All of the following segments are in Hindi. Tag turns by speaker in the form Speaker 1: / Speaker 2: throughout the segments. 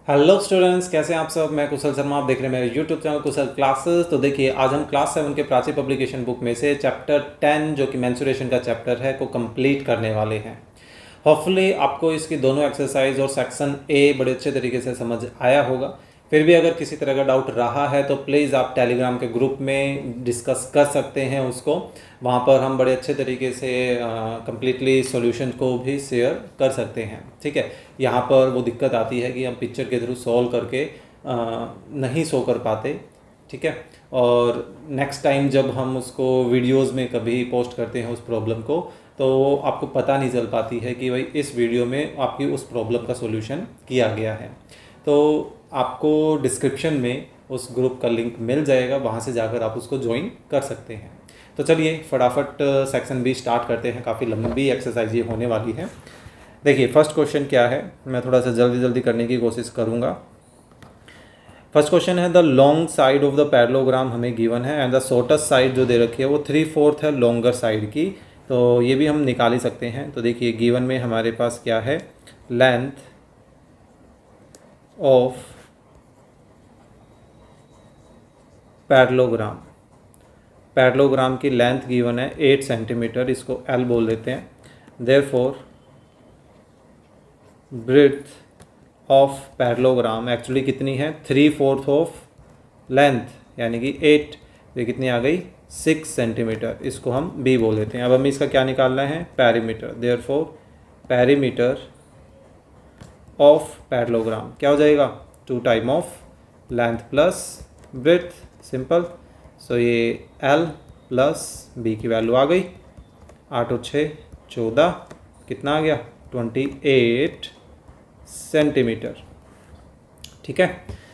Speaker 1: हेलो स्टूडेंट्स, कैसे हैं आप सब। मैं कुशल शर्मा, आप देख रहे हैं मेरे यूट्यूब चैनल कुशल क्लासेस। तो देखिए, आज हम क्लास 7 के प्राची पब्लिकेशन बुक में से चैप्टर 10 जो कि मेंस्ट्रुएशन का चैप्टर है को कंप्लीट करने वाले हैं। होपफुली आपको इसकी दोनों एक्सरसाइज और सेक्शन ए बड़े अच्छे तरीके से समझ आया होगा। फिर भी अगर किसी तरह का डाउट रहा है तो प्लीज़ आप टेलीग्राम के ग्रुप में डिस्कस कर सकते हैं उसको। वहाँ पर हम बड़े अच्छे तरीके से कम्प्लीटली सॉल्यूशन को भी शेयर कर सकते हैं। ठीक है, यहाँ पर वो दिक्कत आती है कि हम पिक्चर के थ्रू सॉल्व करके नहीं शो कर पाते। ठीक है, और नेक्स्ट टाइम जब हम उसको वीडियोस में कभी पोस्ट करते हैं उस प्रॉब्लम को, तो आपको पता नहीं चल पाती है कि भाई इस वीडियो में आपकी उस प्रॉब्लम का सॉल्यूशन किया गया है। तो आपको डिस्क्रिप्शन में उस ग्रुप का लिंक मिल जाएगा, वहाँ से जाकर आप उसको ज्वाइन कर सकते हैं। तो चलिए फटाफट सेक्शन बी स्टार्ट करते हैं। काफ़ी लंबी एक्सरसाइज ये होने वाली है। देखिए फर्स्ट क्वेश्चन क्या है, मैं थोड़ा सा जल्दी जल्दी करने की कोशिश करूँगा। फर्स्ट क्वेश्चन है the long side of the parallelogram हमें गिवन है एंड द शॉर्टेस्ट साइड जो दे रखी है वो 3/4 है लॉन्गर साइड की। तो ये भी हम निकाल ही सकते हैं। तो देखिए गिवन में हमारे पास क्या है, लेंथ ऑफ पैरेललोग्राम, पैरेललोग्राम की लेंथ गिवन है 8 सेंटीमीटर, इसको एल बोल देते हैं। Therefore breadth of parallelogram actually कितनी है, 3/4 ऑफ लेंथ यानी कि 8, ये कितनी आ गई 6 सेंटीमीटर, इसको हम बी बोल देते हैं। अब हमें इसका क्या निकालना है, perimeter. Therefore perimeter of parallelogram क्या हो जाएगा, 2 time of length plus breadth, simple. So ये एल प्लस बी की वैल्यू आ गई, 8 और 6 14, कितना आ गया 28 सेंटीमीटर। ठीक है,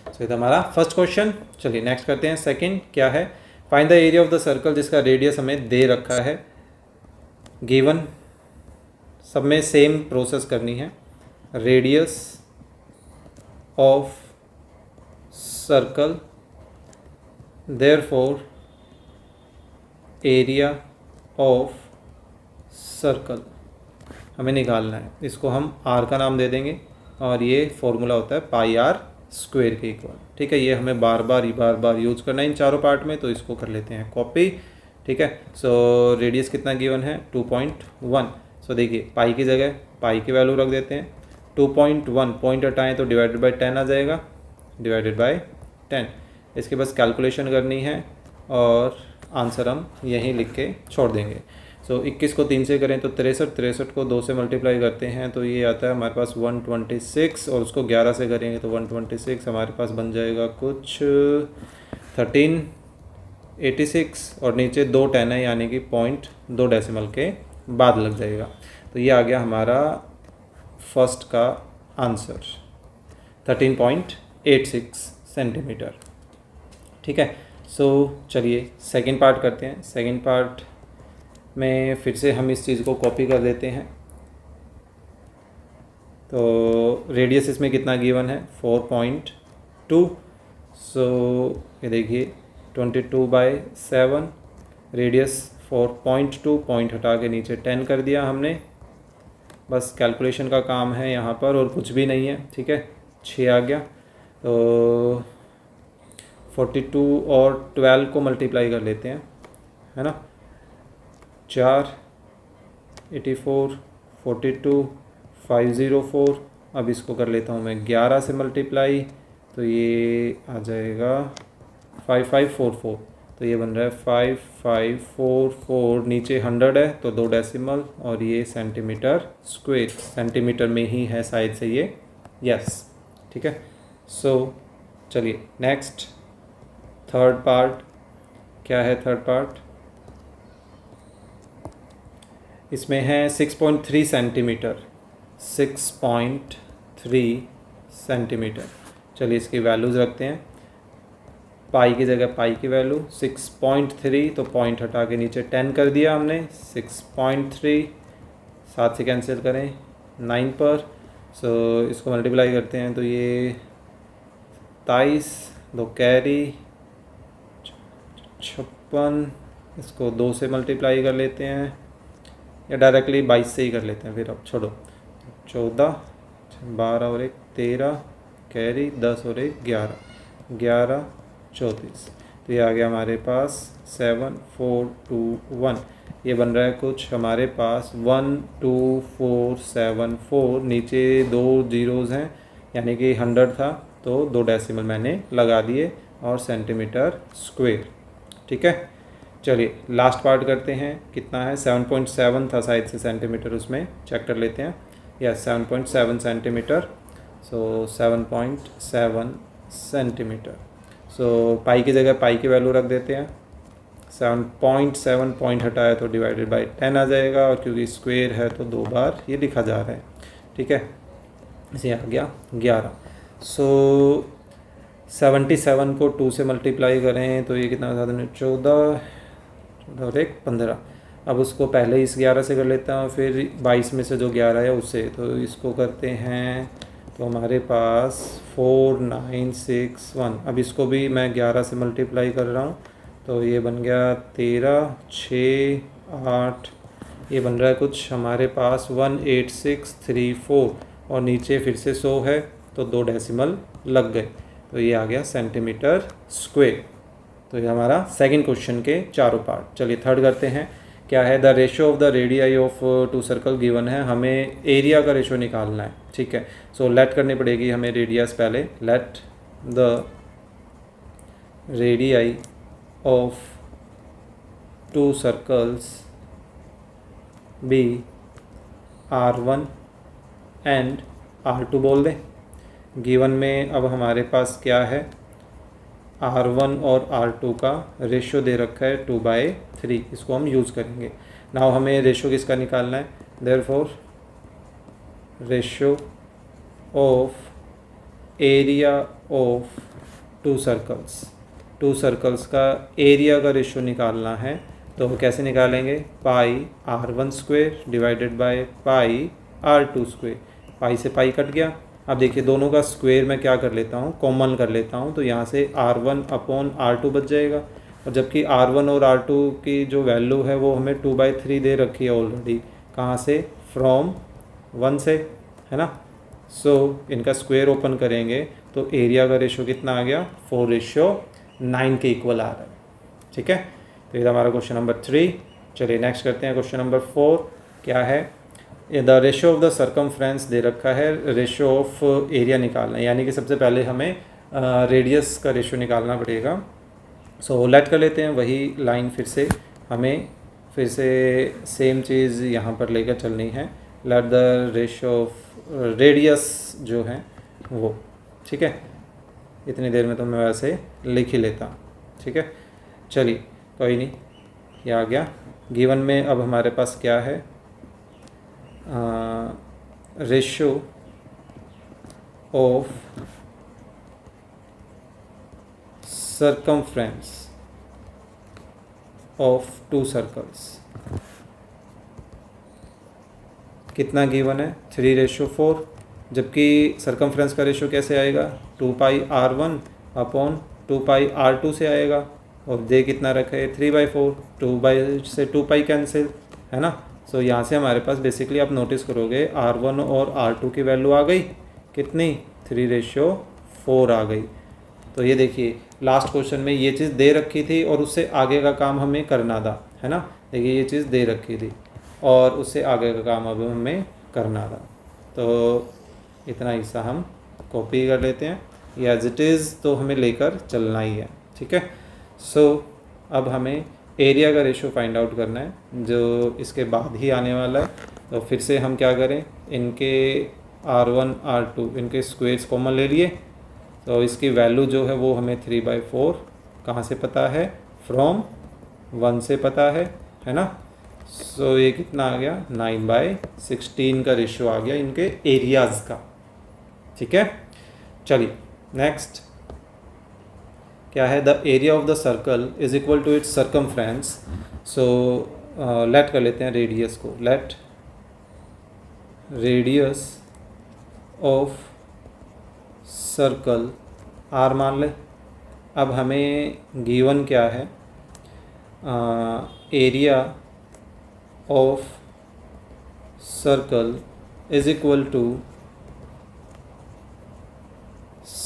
Speaker 1: सो ये तो हमारा फर्स्ट क्वेश्चन। चलिए नेक्स्ट करते हैं। सेकंड क्या है, find the area of the circle जिसका रेडियस हमें दे रखा है गिवन। सब में सेम प्रोसेस करनी है। Radius of circle therefore area of circle हमें निकालना है। इसको हम आर का नाम दे देंगे और ये फॉर्मूला होता है पाई आर स्क्वायर के इक्वल। ठीक है, ये हमें बार बार यूज़ करना है इन चारों पार्ट में, तो इसको कर लेते हैं कॉपी। ठीक है, सो रेडियस कितना गिवन है 2.1। सो देखिए पाई की जगह पाई की वैल्यू रख देते हैं। 2.1 पॉइंट हटाएँ तो डिवाइडेड बाई 10 आ जाएगा, डिवाइडेड बाई 10। इसके बस कैलकुलेशन करनी है और आंसर हम यहीं लिख के छोड़ देंगे। सो 21 को 3 से करें तो 63, 63 को 2 से मल्टीप्लाई करते हैं तो ये आता है हमारे पास 126, और उसको 11 से करेंगे तो 126 हमारे पास बन जाएगा कुछ 1386, और नीचे 2 10 है यानी कि 0.2 डेसिमल के बाद लग जाएगा। तो ये आ गया हमारा फर्स्ट का आंसर 13.86 सेंटीमीटर। ठीक है, सो चलिए सेकंड पार्ट करते हैं। सेकंड पार्ट में फिर से हम इस चीज़ को कॉपी कर देते हैं। तो रेडियस इसमें कितना गिवन है 4.2। सो ये देखिए 22/7, रेडियस 4.2, पॉइंट हटा के नीचे 10 कर दिया हमने। बस कैलकुलेशन का काम है यहाँ पर और कुछ भी नहीं है। ठीक है, 6 आ गया। तो 42 और 12 को मल्टीप्लाई कर लेते हैं, है ना। 4 84 42 504। अब इसको कर लेता हूँ मैं 11 से मल्टीप्लाई, तो ये आ जाएगा 5544। तो ये बन रहा है 5544। नीचे 100 है तो 2 डेसिमल, और ये सेंटीमीटर स्क्वायर, सेंटीमीटर में ही है शायद से ये, यस। ठीक है, सो चलिए नेक्स्ट थर्ड पार्ट क्या है। थर्ड पार्ट इसमें है 6.3 सेंटीमीटर, 6.3 सेंटीमीटर। चलिए इसकी वैल्यूज़ रखते हैं। पाई की जगह पाई की वैल्यू 6.3, तो पॉइंट हटा के नीचे 10 कर दिया हमने। 6.3 7 से कैंसिल करें 9 पर। सो इसको मल्टीप्लाई करते हैं तो ये 23, 2 कैरी 56, इसको 2 से मल्टीप्लाई कर लेते हैं, या डायरेक्टली 22 से ही कर लेते हैं। फिर अब छोड़ो, 14 12 और 1 13, कैरी 10 और 1 11, 11 34। तो ये आ गया हमारे पास 7 4 2 1। ये बन रहा है कुछ हमारे पास 1 2 4 7 4, नीचे 2 जीरोज़ हैं यानी कि 100 था तो 2 डेसिमल मैंने लगा दिए और सेंटीमीटर स्क्वायर। ठीक है, चलिए लास्ट पार्ट करते हैं। कितना है 7.7 था शायद से सेंटीमीटर, उसमें चेक कर लेते हैं। Yes 7.7 centimetre. So 7.7 centimetre. So pi की जगह पाई की वैल्यू रख देते हैं। 7.7 पॉइंट हटाया तो डिवाइडेड बाय 10 आ जाएगा, और क्योंकि स्क्वायर है तो 2 बार ये लिखा जा रहा है। ठीक है, इसे आ गया 11। सो 77 को 2 से मल्टीप्लाई करें तो ये कितना था, 14 और 1 15। अब उसको पहले इस 11 से कर लेता हूँ, फिर 22 में से जो 11 है उससे, तो इसको करते हैं तो हमारे पास 4961। अब इसको भी मैं 11 से मल्टीप्लाई कर रहा हूँ तो ये बन गया 13 6 8। ये बन रहा है कुछ हमारे पास 18634, और नीचे फिर से 100 है तो 2 डेसिमल लग गए, तो ये आ गया सेंटीमीटर स्क्वायर। तो ये हमारा सेकंड क्वेश्चन के चारों पार्ट। चलिए थर्ड करते हैं। क्या है, the ratio of the radii of 2 circle given है, हमें एरिया का रेशियो निकालना है। ठीक है, सो लेट करनी पड़ेगी हमें रेडियस पहले। Let the radii of 2 circles be R1 and R2 बोल दें। गिवन में अब हमारे पास क्या है, R1 और R2 का रेशियो दे रखा है 2/3, इसको हम यूज़ करेंगे। नाउ हमें रेशियो किसका निकालना है, therefore ratio of area of 2 circles. 2 circles का एरिया का रेशियो निकालना है, तो कैसे निकालेंगे, pi R1 square divided by pi R2 square. Pi से पाई कट गया। अब देखिए दोनों का स्क्वायर मैं क्या कर लेता हूँ, कॉमन कर लेता हूँ, तो यहाँ से R1 अपॉन R2 बच जाएगा। और जबकि R1 और R2 की जो वैल्यू है वो हमें 2/3 दे रखी है ऑलरेडी। कहाँ से, फ्रॉम 1 से, है ना। सो इनका स्क्वायर ओपन करेंगे तो एरिया का रेशियो कितना आ गया, 4:9 के इक्वल आ रहा है। ठीक है, तो ये हमारा क्वेश्चन नंबर 3। चलिए नेक्स्ट करते हैं क्वेश्चन नंबर 4। क्या है, the ratio of the circumference दे रखा है, रेशियो ऑफ एरिया निकालना है, यानी कि सबसे पहले हमें रेडियस का रेशियो निकालना पड़ेगा। सो लेट कर लेते हैं वही लाइन, फिर से हमें फिर से सेम चीज़ यहाँ पर लेकर चलनी है। Let the ratio of radius जो है वो, ठीक है। इतनी देर में तो मैं वैसे लिख ही लेता हूँ। ठीक है, चलिए कोई नहीं, ये आ गया। गिवन में अब हमारे पास क्या है, ratio of circumference of 2 circles कितना गिवन है, 3:4। जबकि सर्कमफ्रेंस का रेशियो कैसे आएगा, 2πr1 अपॉन 2πr2 से आएगा, और दे कितना रखा है 3/4, 2 से 2π कैंसिल, है ना। सो यहाँ से हमारे पास बेसिकली आप नोटिस करोगे R1 और R2 की वैल्यू आ गई कितनी, 3:4 आ गई। तो ये देखिए लास्ट क्वेश्चन में ये चीज़ दे रखी थी और उससे आगे का काम हमें करना था, है ना। देखिए ये चीज़ दे रखी थी और उससे आगे का काम अब हमें करना था, तो इतना हिस्सा हम कॉपी कर लेते हैं, या एज इट इज़ तो हमें लेकर चलना ही है। ठीक है, सो अब हमें एरिया का रेशियो फाइंड आउट करना है जो इसके बाद ही आने वाला है। तो फिर से हम क्या करें, इनके R1 R2 इनके स्क्वेयर्स कॉमन ले लिए, तो इसकी वैल्यू जो है वो हमें 3/4 कहाँ से पता है, फ्रॉम 1 से पता है ना। सो ये कितना आ गया, 9/16 का रेशियो आ गया इनके एरियाज़ का। ठीक है, चलिए नेक्स्ट क्या है, the area of the circle is equal to its circumference. So let कर लेते हैं रेडियस को, let radius of circle R मान ले। अब हमें गिवन क्या है, area of circle is equal to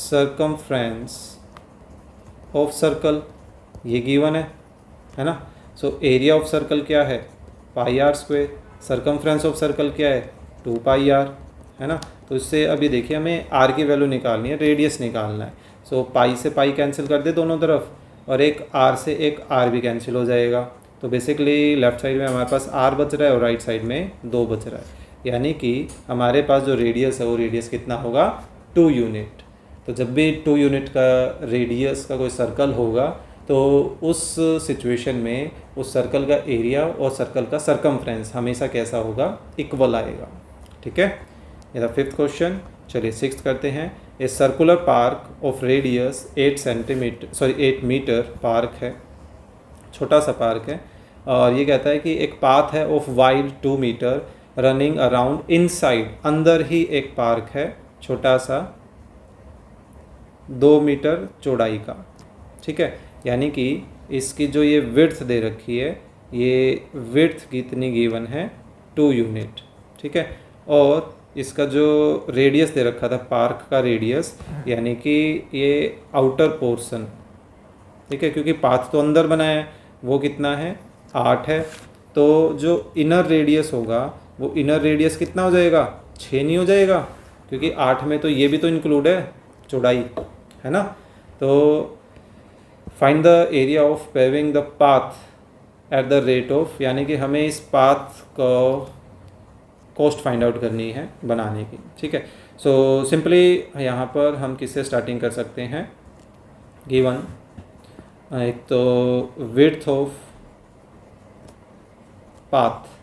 Speaker 1: circumference of circle, ये गिवन है ना। सो एरिया ऑफ सर्कल क्या है, pi R square. Circumference of circle क्या है, 2 पाई आर, है ना। तो इससे अभी देखिए हमें आर की वैल्यू निकालनी है, रेडियस निकालना है। सो पाई से पाई कैंसिल कर दे दोनों तरफ, और एक आर से एक आर भी कैंसिल हो जाएगा। तो बेसिकली लेफ्ट साइड में हमारे पास आर बच रहा है और राइट साइड में 2 बच रहा है, यानी कि हमारे पास जो रेडियस है वो रेडियस कितना होगा, 2 यूनिट। तो जब भी 2 यूनिट का रेडियस का कोई सर्कल होगा तो उस सिचुएशन में उस सर्कल का एरिया और सर्कल का सरकमफ्रेंस हमेशा कैसा होगा, इक्वल आएगा। ठीक है, ये था 5th क्वेश्चन। चलिए 6th करते हैं। A circular park of radius 8 metre park है, छोटा सा पार्क है, और ये कहता है कि एक पाथ है of wide 2 metre running around inside, अंदर ही एक पार्क है छोटा सा 2 मीटर चौड़ाई का। ठीक है, यानी कि इसकी जो ये विड्थ दे रखी है, ये विड्थ कितनी गिवन है, 2 यूनिट। ठीक है, और इसका जो रेडियस दे रखा था पार्क का रेडियस, यानी कि ये आउटर पोर्शन, ठीक है, क्योंकि पाथ तो अंदर बनाया है, वो कितना है, 8 है। तो जो इनर रेडियस होगा वो इनर रेडियस कितना हो जाएगा, 6 नहीं हो जाएगा, क्योंकि 8 में तो ये भी तो इंक्लूड है चौड़ाई, है ना। तो find the area of paving the path at the rate of, यानी कि हमें इस पाथ को कॉस्ट फाइंड आउट करनी है बनाने की। ठीक है, सो सिंपली यहाँ पर हम किससे स्टार्टिंग कर सकते हैं, गिवन एक तो विड्थ ऑफ पाथ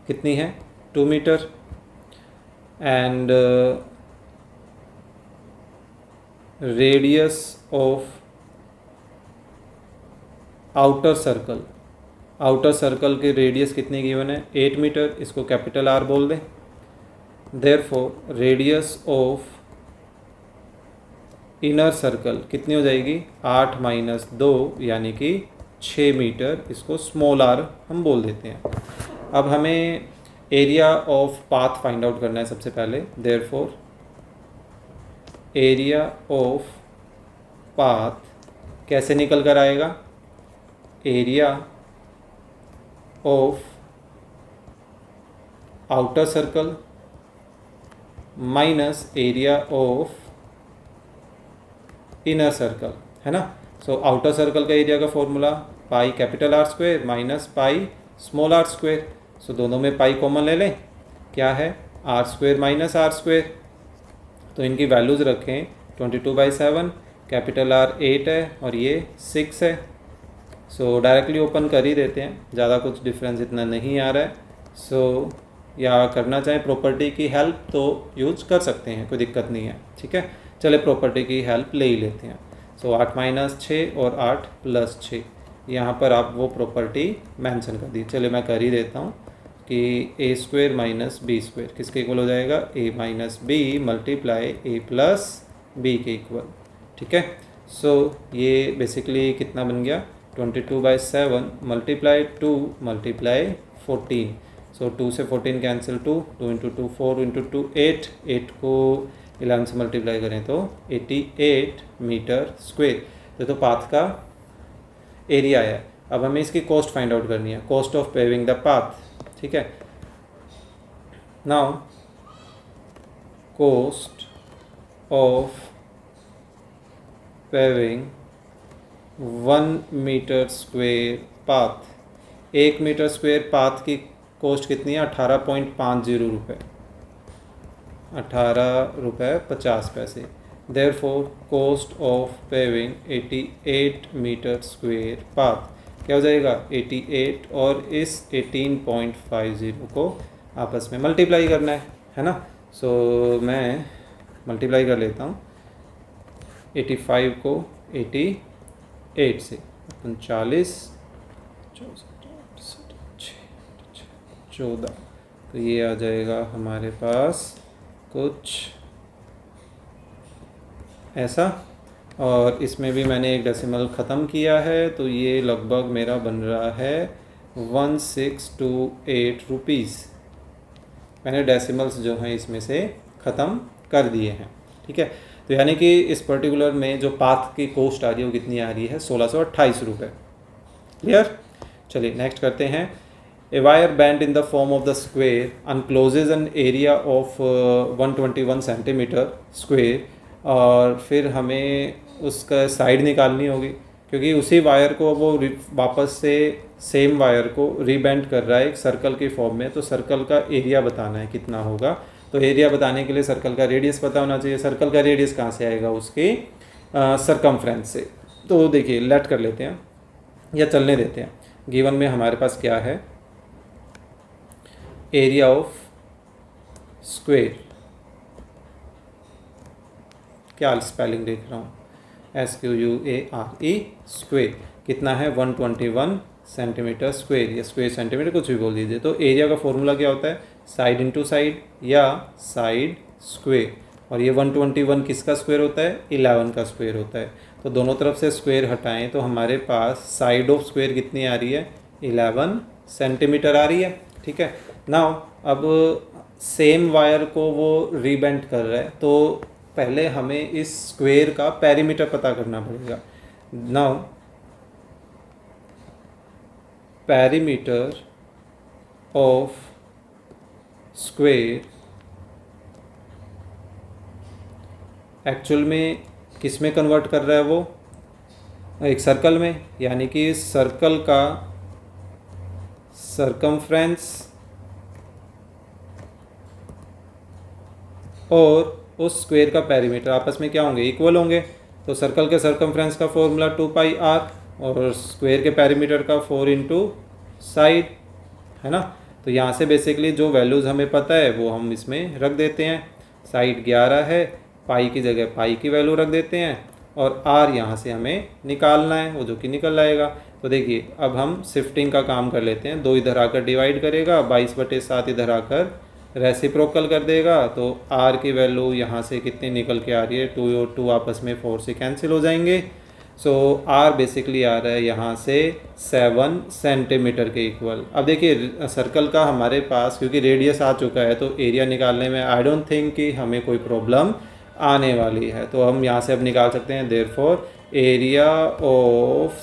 Speaker 1: कितनी है, 2 metre, and radius of outer circle, outer circle के रेडियस कितनी गिवन है, 8 मीटर, इसको कैपिटल आर बोल दें। Therefore radius of inner circle कितनी हो जाएगी, 8 माइनस 2 यानी कि 6 मीटर, इसको स्मॉल आर हम बोल देते हैं। अब हमें area of path find out करना है सबसे पहले। देयरफॉर एरिया ऑफ पाथ कैसे निकल कर आएगा, area of outer circle minus area of inner circle, है ना। सो आउटर सर्कल का एरिया का formula pi capital R square minus pi small R square. So दोनों में पाई कॉमन ले लें, क्या है, R square minus R square. तो इनकी वैल्यूज़ रखें, 22/7, कैपिटल आर 8 है और ये 6 है। सो डायरेक्टली ओपन कर ही देते हैं, ज़्यादा कुछ डिफरेंस इतना नहीं आ रहा है। सो या करना चाहें प्रॉपर्टी की हेल्प तो यूज कर सकते हैं, कोई दिक्कत नहीं है। ठीक है, चले प्रॉपर्टी की हेल्प ले ही लेते हैं। सो 8 माइनस 6 और 8 प्लस 6, यहाँ पर आप वो प्रॉपर्टी मेंशन कर दी। चले मैं कर ही देता हूँ कि ए स्क्वेयर माइनस बी स्क्वेयर किसके इक्वल हो जाएगा, ए माइनस बी मल्टीप्लाई ए प्लस बी के इक्वल। ठीक है, सो ये बेसिकली कितना बन गया, 22/7 मल्टीप्लाई 2 मल्टीप्लाई 14। सो 2 से 14 कैंसिल, 2 इंटू 2 4 इंटू 2 8, 8 को 11 से मल्टीप्लाई करें तो 88 मीटर स्क्वेयर। तो पाथ का एरिया है। अब हमें इसकी कॉस्ट फाइंड आउट करनी है, cost of paving the path. ठीक है, now cost of paving 1 metre square path, 1 metre square path की कॉस्ट कितनी है, 18.50 रुपये, 18 रुपये 50 पैसे। Therefore cost of paving 88 metre square path क्या हो जाएगा, 88 और इस 18.50 को आपस में मल्टीप्लाई करना है ना। सो मैं मल्टीप्लाई कर लेता हूँ, 85 को 88 से 39 14, तो ये आ जाएगा हमारे पास कुछ ऐसा। और इसमें भी मैंने एक डेसिमल ख़त्म किया है, तो ये लगभग मेरा बन रहा है 1628 रुपीज़। मैंने डेसिमल्स जो हैं इसमें से ख़त्म कर दिए हैं। ठीक है। तो यानी कि इस पर्टिकुलर में जो पाथ की कॉस्ट आ रही है वो कितनी आ रही है, 1628 रुपये। क्लियर। चलिए नेक्स्ट करते हैं। A wire band in the form of the square encloses an area of 121 centimetre square, और फिर हमें उसका साइड निकालनी होगी, क्योंकि उसी वायर को वो वापस से सेम वायर को रीबैंड कर रहा है एक सर्कल के फॉर्म में, तो सर्कल का एरिया बताना है कितना होगा। तो एरिया बताने के लिए सर्कल का रेडियस पता होना चाहिए। सर्कल का रेडियस कहाँ से आएगा, उसके सरकमफ्रेंस से। तो देखिए लेट कर लेते हैं या चलने देते हैं। गिवन में हमारे पास क्या है, एरिया ऑफ स्क्वेयर, क्या स्पेलिंग देख रहा हूँ, SQUARE स्क्वेयर, कितना है 121 सेंटीमीटर स्क्वेयर, या स्क्वेयर सेंटीमीटर कुछ भी बोल दीजिए। तो एरिया का फॉर्मूला क्या होता है, साइड इंटू साइड या साइड स्क्वेयर, और ये 121 किसका स्क्वेयर होता है, 11 का स्क्वेयर होता है। तो दोनों तरफ से स्क्वेयर हटाएं तो हमारे पास साइड ऑफ स्क्वेयर कितनी आ रही है, 11 सेंटीमीटर आ रही है। ठीक है। नाउ अब सेम वायर को वो रीबेंड कर रहा है, तो पहले हमें इस स्क्वेयर का पेरीमीटर पता करना पड़ेगा। Now perimeter of square actual में किस में कन्वर्ट कर रहा है वो, एक सर्कल में, यानी कि सर्कल का सरकमफ्रेंस और उस स्क्वेयर का पेरीमीटर आपस में क्या होंगे, इक्वल होंगे। तो सर्कल के सरकमफ्रेंस का फॉर्मूला 2πr और स्क्वेयर के पेरीमीटर का 4 इंटू साइड, है ना। तो यहाँ से बेसिकली जो वैल्यूज़ हमें पता है वो हम इसमें रख देते हैं। साइड 11 है, पाई की जगह पाई की वैल्यू रख देते हैं, और आर यहाँ से हमें निकालना है, वो जो कि निकल आएगा। तो देखिए अब हम शिफ्टिंग का काम कर लेते हैं। 2 इधर आकर डिवाइड करेगा, 22/7 इधर आकर रेसिप्रोकल कर देगा। तो आर की वैल्यू यहाँ से कितनी निकल के आ रही है, 2 और 2 आपस में 4 से कैंसिल हो जाएंगे। सो आर बेसिकली आ रहा है यहाँ से 7 सेंटीमीटर के इक्वल। अब देखिए सर्कल का हमारे पास क्योंकि रेडियस आ चुका है, तो एरिया निकालने में आई डोंट थिंक कि हमें कोई प्रॉब्लम आने वाली है। तो हम यहाँ से अब निकाल सकते हैं, देयरफॉर एरिया ऑफ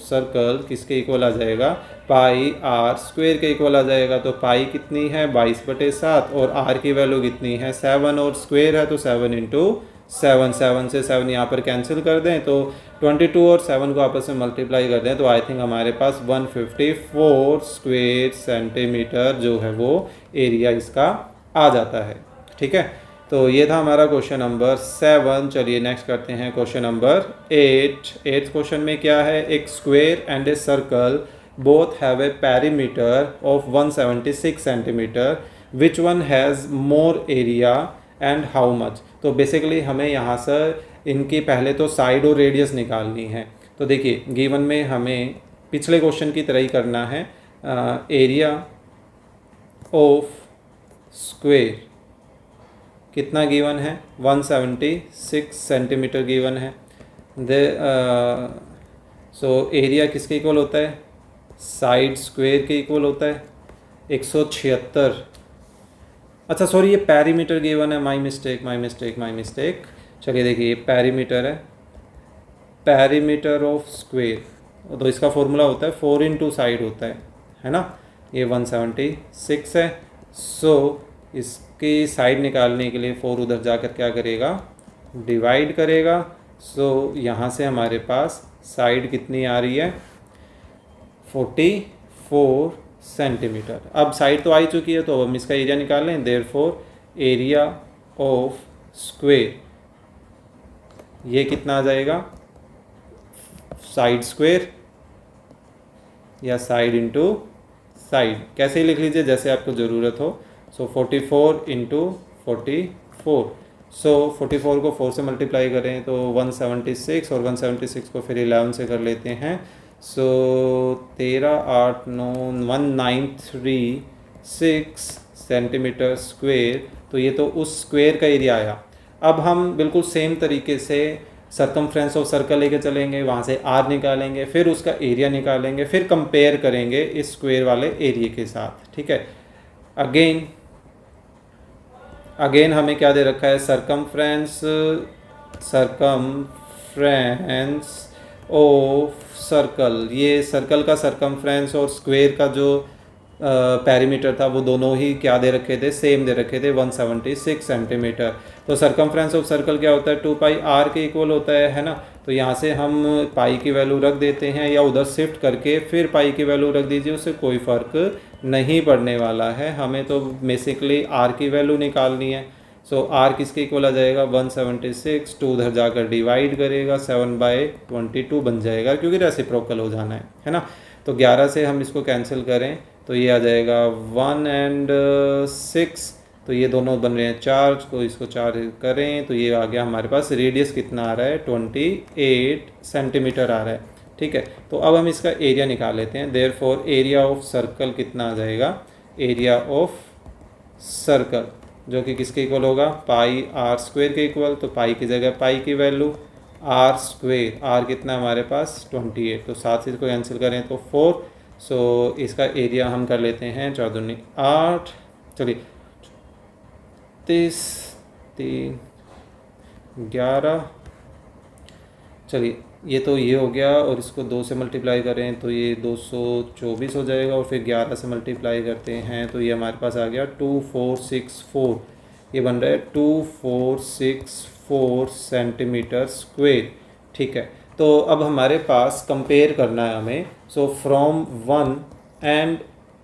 Speaker 1: सर्कल किसके इक्वल आ जाएगा, पाई आर स्क्वेयर के इक्वल आ जाएगा। तो पाई कितनी है 22/7 और आर की वैल्यू कितनी है 7, और स्क्वेयर है तो 7 इंटू 7, 7 से 7 यहाँ पर कैंसिल कर दें तो 22 और 7 को आपस में मल्टीप्लाई कर दें तो आई थिंक हमारे पास 154 स्क्वेयर सेंटीमीटर जो है वो एरिया इसका आ जाता है। ठीक है। तो ये था हमारा क्वेश्चन नंबर 7। चलिए नेक्स्ट करते हैं क्वेश्चन नंबर 8। 8th क्वेश्चन में क्या है, एक square and a circle both have a perimeter of 176 centimeter, which one has more area and how much। तो बेसिकली हमें यहाँ से इनकी पहले तो साइड और रेडियस निकालनी है। तो देखिए गिवन में हमें पिछले क्वेश्चन की तरह ही करना है। एरिया ऑफ स्क्वेयर कितना गिवन है, 176 सेंटीमीटर गिवन है। सो एरिया किसके इक्वल होता है, साइड स्क्वेयर के इक्वल होता है 176। अच्छा सॉरी, ये पेरीमीटर गिवन है, माय मिस्टेक। चलिए देखिए ये पेरीमीटर है, पेरीमीटर ऑफ स्क्वेयर, तो इसका फॉर्मूला होता है 4 इंटू साइड होता है ना। ये 176 है। सो इसकी साइड निकालने के लिए 4 उधर जाकर क्या करेगा, डिवाइड करेगा। सो यहाँ से हमारे पास साइड कितनी आ रही है 44 सेंटीमीटर। अब साइड तो आ ही चुकी है तो हम इसका एरिया निकाल लें। देयरफॉर एरिया ऑफ स्क्वेयर ये कितना आ जाएगा, साइड स्क्वेयर या साइड इंटू साइड, कैसे ही लिख लीजिए जैसे आपको ज़रूरत हो। सो 44 इंटू 44। सो 44 को 4 से मल्टीप्लाई करें तो 176 और 176 को फिर 11 से कर लेते हैं। सो 13, 8, 9, 1936 सेंटीमीटर स्क्वेयर। तो ये तो उस स्क्वेयर का एरिया आया। अब हम बिल्कुल सेम तरीके से सरकमफ्रेंस ऑफ सर्कल लेके चलेंगे, वहाँ से आर निकालेंगे, फिर उसका एरिया निकालेंगे, फिर कंपेयर करेंगे इस स्क्वेयर वाले एरिया के साथ। ठीक है। अगेन अगेन हमें क्या दे रखा है, सरकमफ्रेंस ऑफ सर्कल। ये सर्कल का सरकमफ्रेंस और स्क्वायर का जो पैरीमीटर था वो दोनों ही क्या दे रखे थे, सेम दे रखे थे, 176 सेंटीमीटर। तो सरकमफ्रेंस ऑफ सर्कल क्या होता है, 2 पाई आर के इक्वल होता है ना। तो यहाँ से हम पाई की वैल्यू रख देते हैं, या उधर शिफ्ट करके फिर पाई की वैल्यू रख दीजिए, उससे कोई फ़र्क नहीं पड़ने वाला है। हमें तो बेसिकली आर की वैल्यू निकालनी है। सो आर किसके इक्वल आ जाएगा, 176, 2 उधर जाकर डिवाइड करेगा, 7/22 बन जाएगा, क्योंकि रेसिप्रोकल हो जाना है ना। तो 11 से हम इसको कैंसिल करें तो ये आ जाएगा 1 and 6, तो ये दोनों बन रहे हैं 4, तो इसको 4 करें तो ये आ गया हमारे पास। रेडियस कितना आ रहा है, 28 सेंटीमीटर आ रहा है। ठीक है, तो अब हम इसका एरिया निकाल लेते हैं। देयरफॉर एरिया ऑफ सर्कल कितना आ जाएगा, एरिया ऑफ सर्कल जो कि किसके इक्वल होगा, पाई आर स्क्वायर के इक्वल। तो पाई की जगह पाई की वैल्यू आर स्क्वायर, आर कितना हमारे पास 28, तो 7 से इसको कैंसिल करें तो 4। सो इसका एरिया हम कर लेते हैं 4 दूनी 8, चलिए 30 3 11, चलिए ये तो ये हो गया, और इसको 2 से मल्टीप्लाई करें तो ये 224 हो जाएगा, और फिर 11 से मल्टीप्लाई करते हैं तो ये हमारे पास आ गया 2464। ये बन रहा है 2464 सेंटीमीटर स्क्वायर। ठीक है, तो अब हमारे पास कंपेयर करना है हमें। सो फ्रॉम 1 and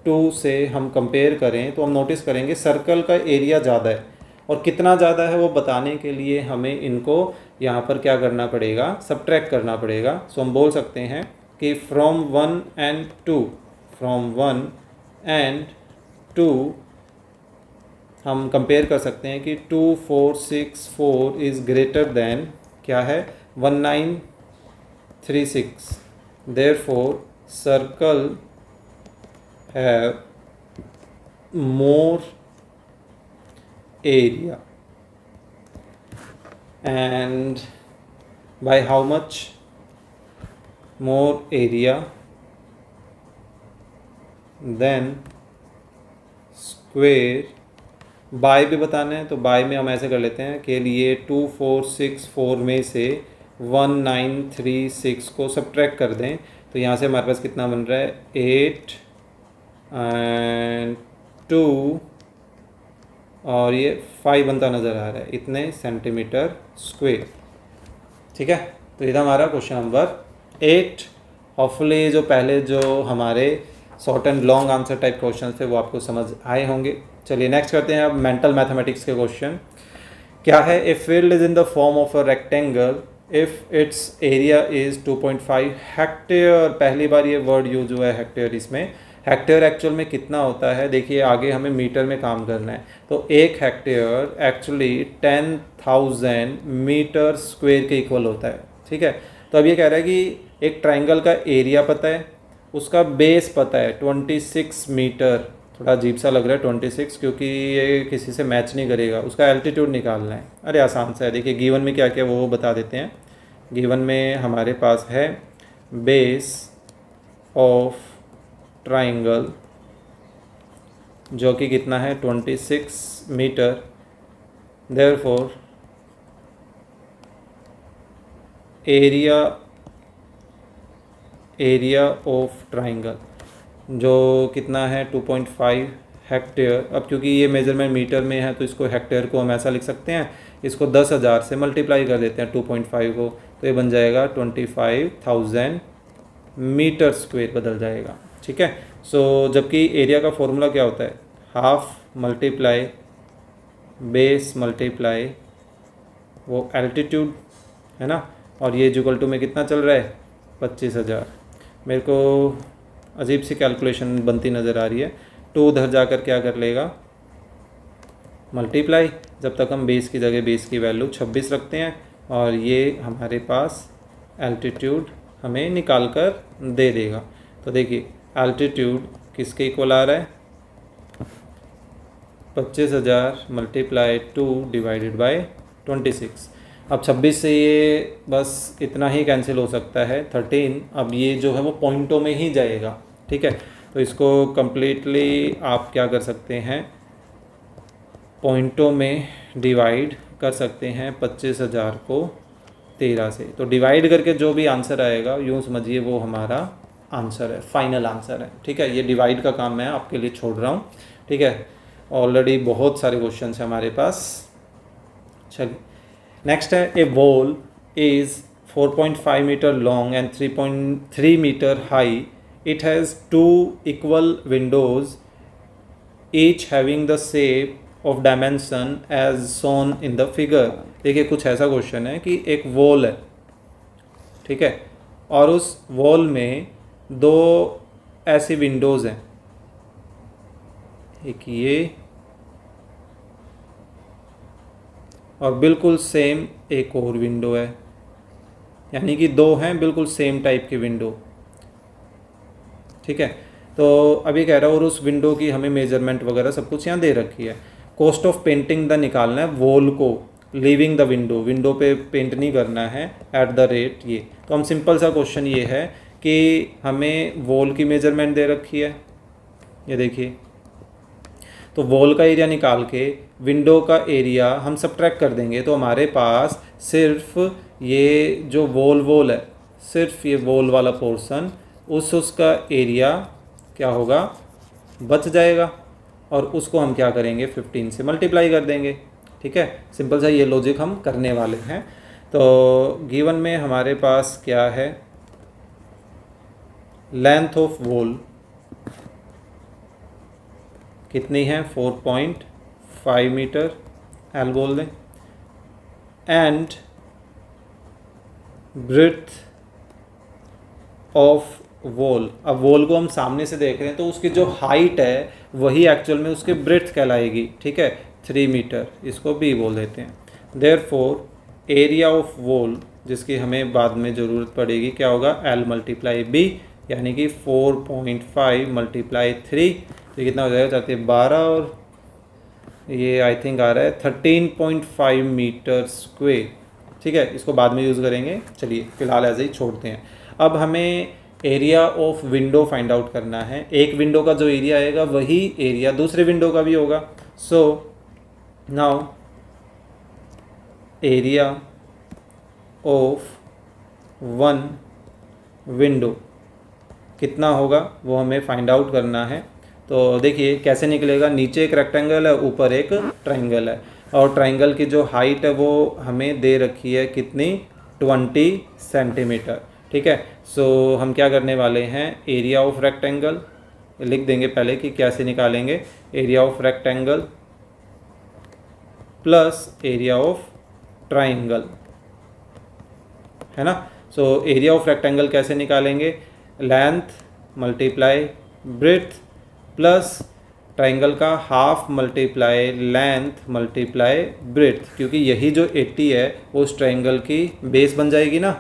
Speaker 1: 2 से हम कंपेयर करें तो हम नोटिस करेंगे सर्कल का एरिया ज़्यादा है, और कितना ज़्यादा है वो बताने के लिए हमें इनको यहाँ पर क्या करना पड़ेगा, सब्ट्रैक्ट करना पड़ेगा। सो हम बोल सकते हैं कि फ्रॉम 1 and 2, फ्रॉम 1 and 2 हम कंपेयर कर सकते हैं कि 2464 इज़ ग्रेटर देन क्या है, 1936। Therefore circle have more area, and by how much, more area then square। By भी बताना है तो बाय में हम ऐसे कर लेते हैं के लिए 2464 में से 1936 को सब्ट्रैक्ट कर दें, तो यहाँ से हमारे पास कितना बन रहा है, 8 and 2 और ये 5 बनता नज़र आ रहा है, इतने सेंटीमीटर स्क्वायर। ठीक है, तो ये था हमारा क्वेश्चन नंबर 8। होपफुली जो पहले जो हमारे short and long answer type question थे वो आपको समझ आए होंगे। चलिए नेक्स्ट करते हैं अब मेंटल मैथमेटिक्स के क्वेश्चन। क्या है, a field is in the form of a rectangle if it's area is 2.5 hectare. पहली बार ये वर्ड यूज हुआ है हेक्टेयर। इसमें हेक्टेयर एक्चुअल में कितना होता है, देखिए आगे हमें मीटर में काम करना है। तो एक हेक्टेयर एक्चुअली 10,000 मीटर स्क्वायर के इक्वल होता है। ठीक है, तो अब ये कह रहा है कि एक ट्राइंगल का एरिया पता है, उसका बेस पता है 26 मीटर। थोड़ा अजीब सा लग रहा है 26, क्योंकि ये किसी से मैच नहीं करेगा। उसका एल्टीट्यूड निकालना है। अरे आसान सा है, देखिए गिवन में क्या क्या वो बता देते हैं। गिवन में हमारे पास है बेस ऑफ ट्राइंगल जो कि कितना है 26 metre. Therefore area of triangle जो कितना है 2.5 हेक्टेयर। अब क्योंकि ये मेजरमेंट मीटर में है तो इसको हेक्टेयर को हम ऐसा लिख सकते हैं, इसको 10,000 से मल्टीप्लाई कर देते हैं 2.5 को, तो ये बन जाएगा 25,000 मीटर स्क्वायर बदल जाएगा। ठीक है, सो जबकि एरिया का फॉर्मूला क्या होता है, हाफ मल्टीप्लाई बेस मल्टीप्लाई वो एल्टीट्यूड है ना, और ये इक्वल टू में कितना चल रहा है 25,000। मेरे को अजीब सी कैलकुलेशन बनती नज़र आ रही है। 2 उधर जाकर क्या कर लेगा, मल्टीप्लाई, जब तक हम बेस की जगह बेस की वैल्यू 26 रखते हैं, और ये हमारे पास एल्टीट्यूड हमें निकाल कर दे देगा। तो देखिए एल्टीट्यूड किसके इक्वल आ रहा है, 25,000 मल्टीप्लाई 2 डिवाइडेड बाय 26। अब 26 से ये बस इतना ही कैंसिल हो सकता है 13। अब ये जो है वो पॉइंटों में ही जाएगा। ठीक है, तो इसको कम्प्लीटली आप क्या कर सकते हैं, पॉइंटों में डिवाइड कर सकते हैं 25,000 को 13 से। तो डिवाइड करके जो भी आंसर आएगा यूँ समझिए वो हमारा आंसर है, फाइनल आंसर है। ठीक है, ये डिवाइड का काम मैं आपके लिए छोड़ रहा हूँ। ठीक है, ऑलरेडी बहुत सारे क्वेश्चन हैं हमारे पास। चलिए नेक्स्ट है, a wall is 4.5 metre long and 3.3 metre high. It has 2 equal windows each having the shape of dimension as shown in the figure. देखिए कुछ ऐसा क्वेश्चन है कि एक वॉल है, ठीक है, और उस वॉल में 2 ऐसी विंडोज़ हैं, एक ये और बिल्कुल सेम एक और विंडो है, यानी कि 2 हैं बिल्कुल सेम टाइप की विंडो। ठीक है, तो अभी कह रहा हूँ और उस विंडो की हमें मेजरमेंट वगैरह सब कुछ यहाँ दे रखी है। कॉस्ट ऑफ पेंटिंग द निकालना है वॉल को, लीविंग द विंडो, विंडो पे पेंट नहीं करना है, एट द रेट ये। तो हम सिंपल सा क्वेश्चन ये है कि हमें वॉल की मेजरमेंट दे रखी है, ये देखिए, तो वॉल का एरिया निकाल के विंडो का एरिया हम सबट्रैक्ट कर देंगे तो हमारे पास सिर्फ ये जो वॉल है, सिर्फ ये वॉल वाला पोर्शन उसका एरिया क्या होगा, बच जाएगा, और उसको हम क्या करेंगे 15 से मल्टीप्लाई कर देंगे। ठीक है, सिंपल सा ये लॉजिक हम करने वाले हैं। तो गिवन में हमारे पास क्या है, लेंथ ऑफ वॉल कितनी है 4.5 मीटर, एल बोल दें, एंड ब्रेड्थ ऑफ वॉल। अब वॉल को हम सामने से देख रहे हैं तो उसकी जो हाइट है वही एक्चुअल में उसकी ब्रेड्थ कहलाएगी। ठीक है, 3 मीटर, इसको बी बोल देते हैं। देयरफॉर एरिया ऑफ वॉल, जिसकी हमें बाद में ज़रूरत पड़ेगी, क्या होगा, एल मल्टीप्लाई बी, यानी कि 4.5 मल्टीप्लाई 3, तो कितना हो जाएगा, चाहते 12 और ये आई थिंक आ रहा है 13.5 मीटर स्क्वेयर। ठीक है, इसको बाद में यूज़ करेंगे, चलिए फिलहाल ऐसे ही छोड़ते हैं। अब हमें area of window find out करना है। एक विंडो का जो एरिया आएगा वही एरिया दूसरे विंडो का भी होगा। So now area of one window कितना होगा वो हमें फाइंड आउट करना है। तो देखिए कैसे निकलेगा, नीचे एक रेक्टेंगल है, ऊपर एक ट्रायंगल है, और ट्रायंगल की जो हाइट है वो हमें दे रखी है कितनी, 20 सेंटीमीटर। ठीक है, सो हम क्या करने वाले हैं, एरिया ऑफ रेक्टेंगल लिख देंगे पहले कि कैसे निकालेंगे, area of rectangle plus area of triangle, है ना। सो एरिया ऑफ रेक्टेंगल कैसे निकालेंगे, length multiply breadth plus triangle का half multiply length multiply breadth, क्योंकि यही जो 80 है वो उस ट्रायंगल की बेस बन जाएगी ना।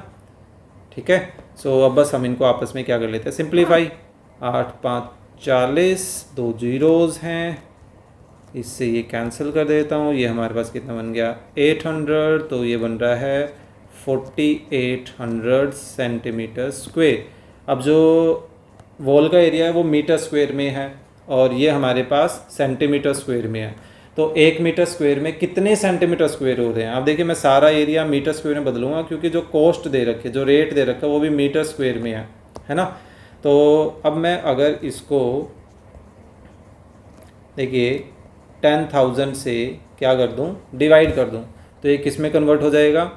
Speaker 1: ठीक है, सो अब बस हम इनको आपस में क्या कर लेते हैं, सिंप्लीफाई। 8 5 40, 2 जीरोज़ हैं, इससे ये कैंसिल कर देता हूँ। ये हमारे पास कितना बन गया 800, तो ये बन रहा है 4800 सेंटीमीटर स्क्वेयर। अब जो वॉल का एरिया है वो मीटर स्क्वायर में है और ये हमारे पास सेंटीमीटर स्क्वायर में है। तो 1 मीटर स्क्वायर में कितने सेंटीमीटर स्क्वायर हो रहे हैं। अब देखिए मैं सारा एरिया मीटर स्क्वायर में बदलूंगा क्योंकि जो कॉस्ट दे रखी है, जो रेट दे रखा है वो भी मीटर स्क्वायर में है ना। तो अब मैं अगर इसको देखिए 10,000 से क्या कर दूं, डिवाइड कर दूं, तो ये किस में कन्वर्ट हो जाएगा,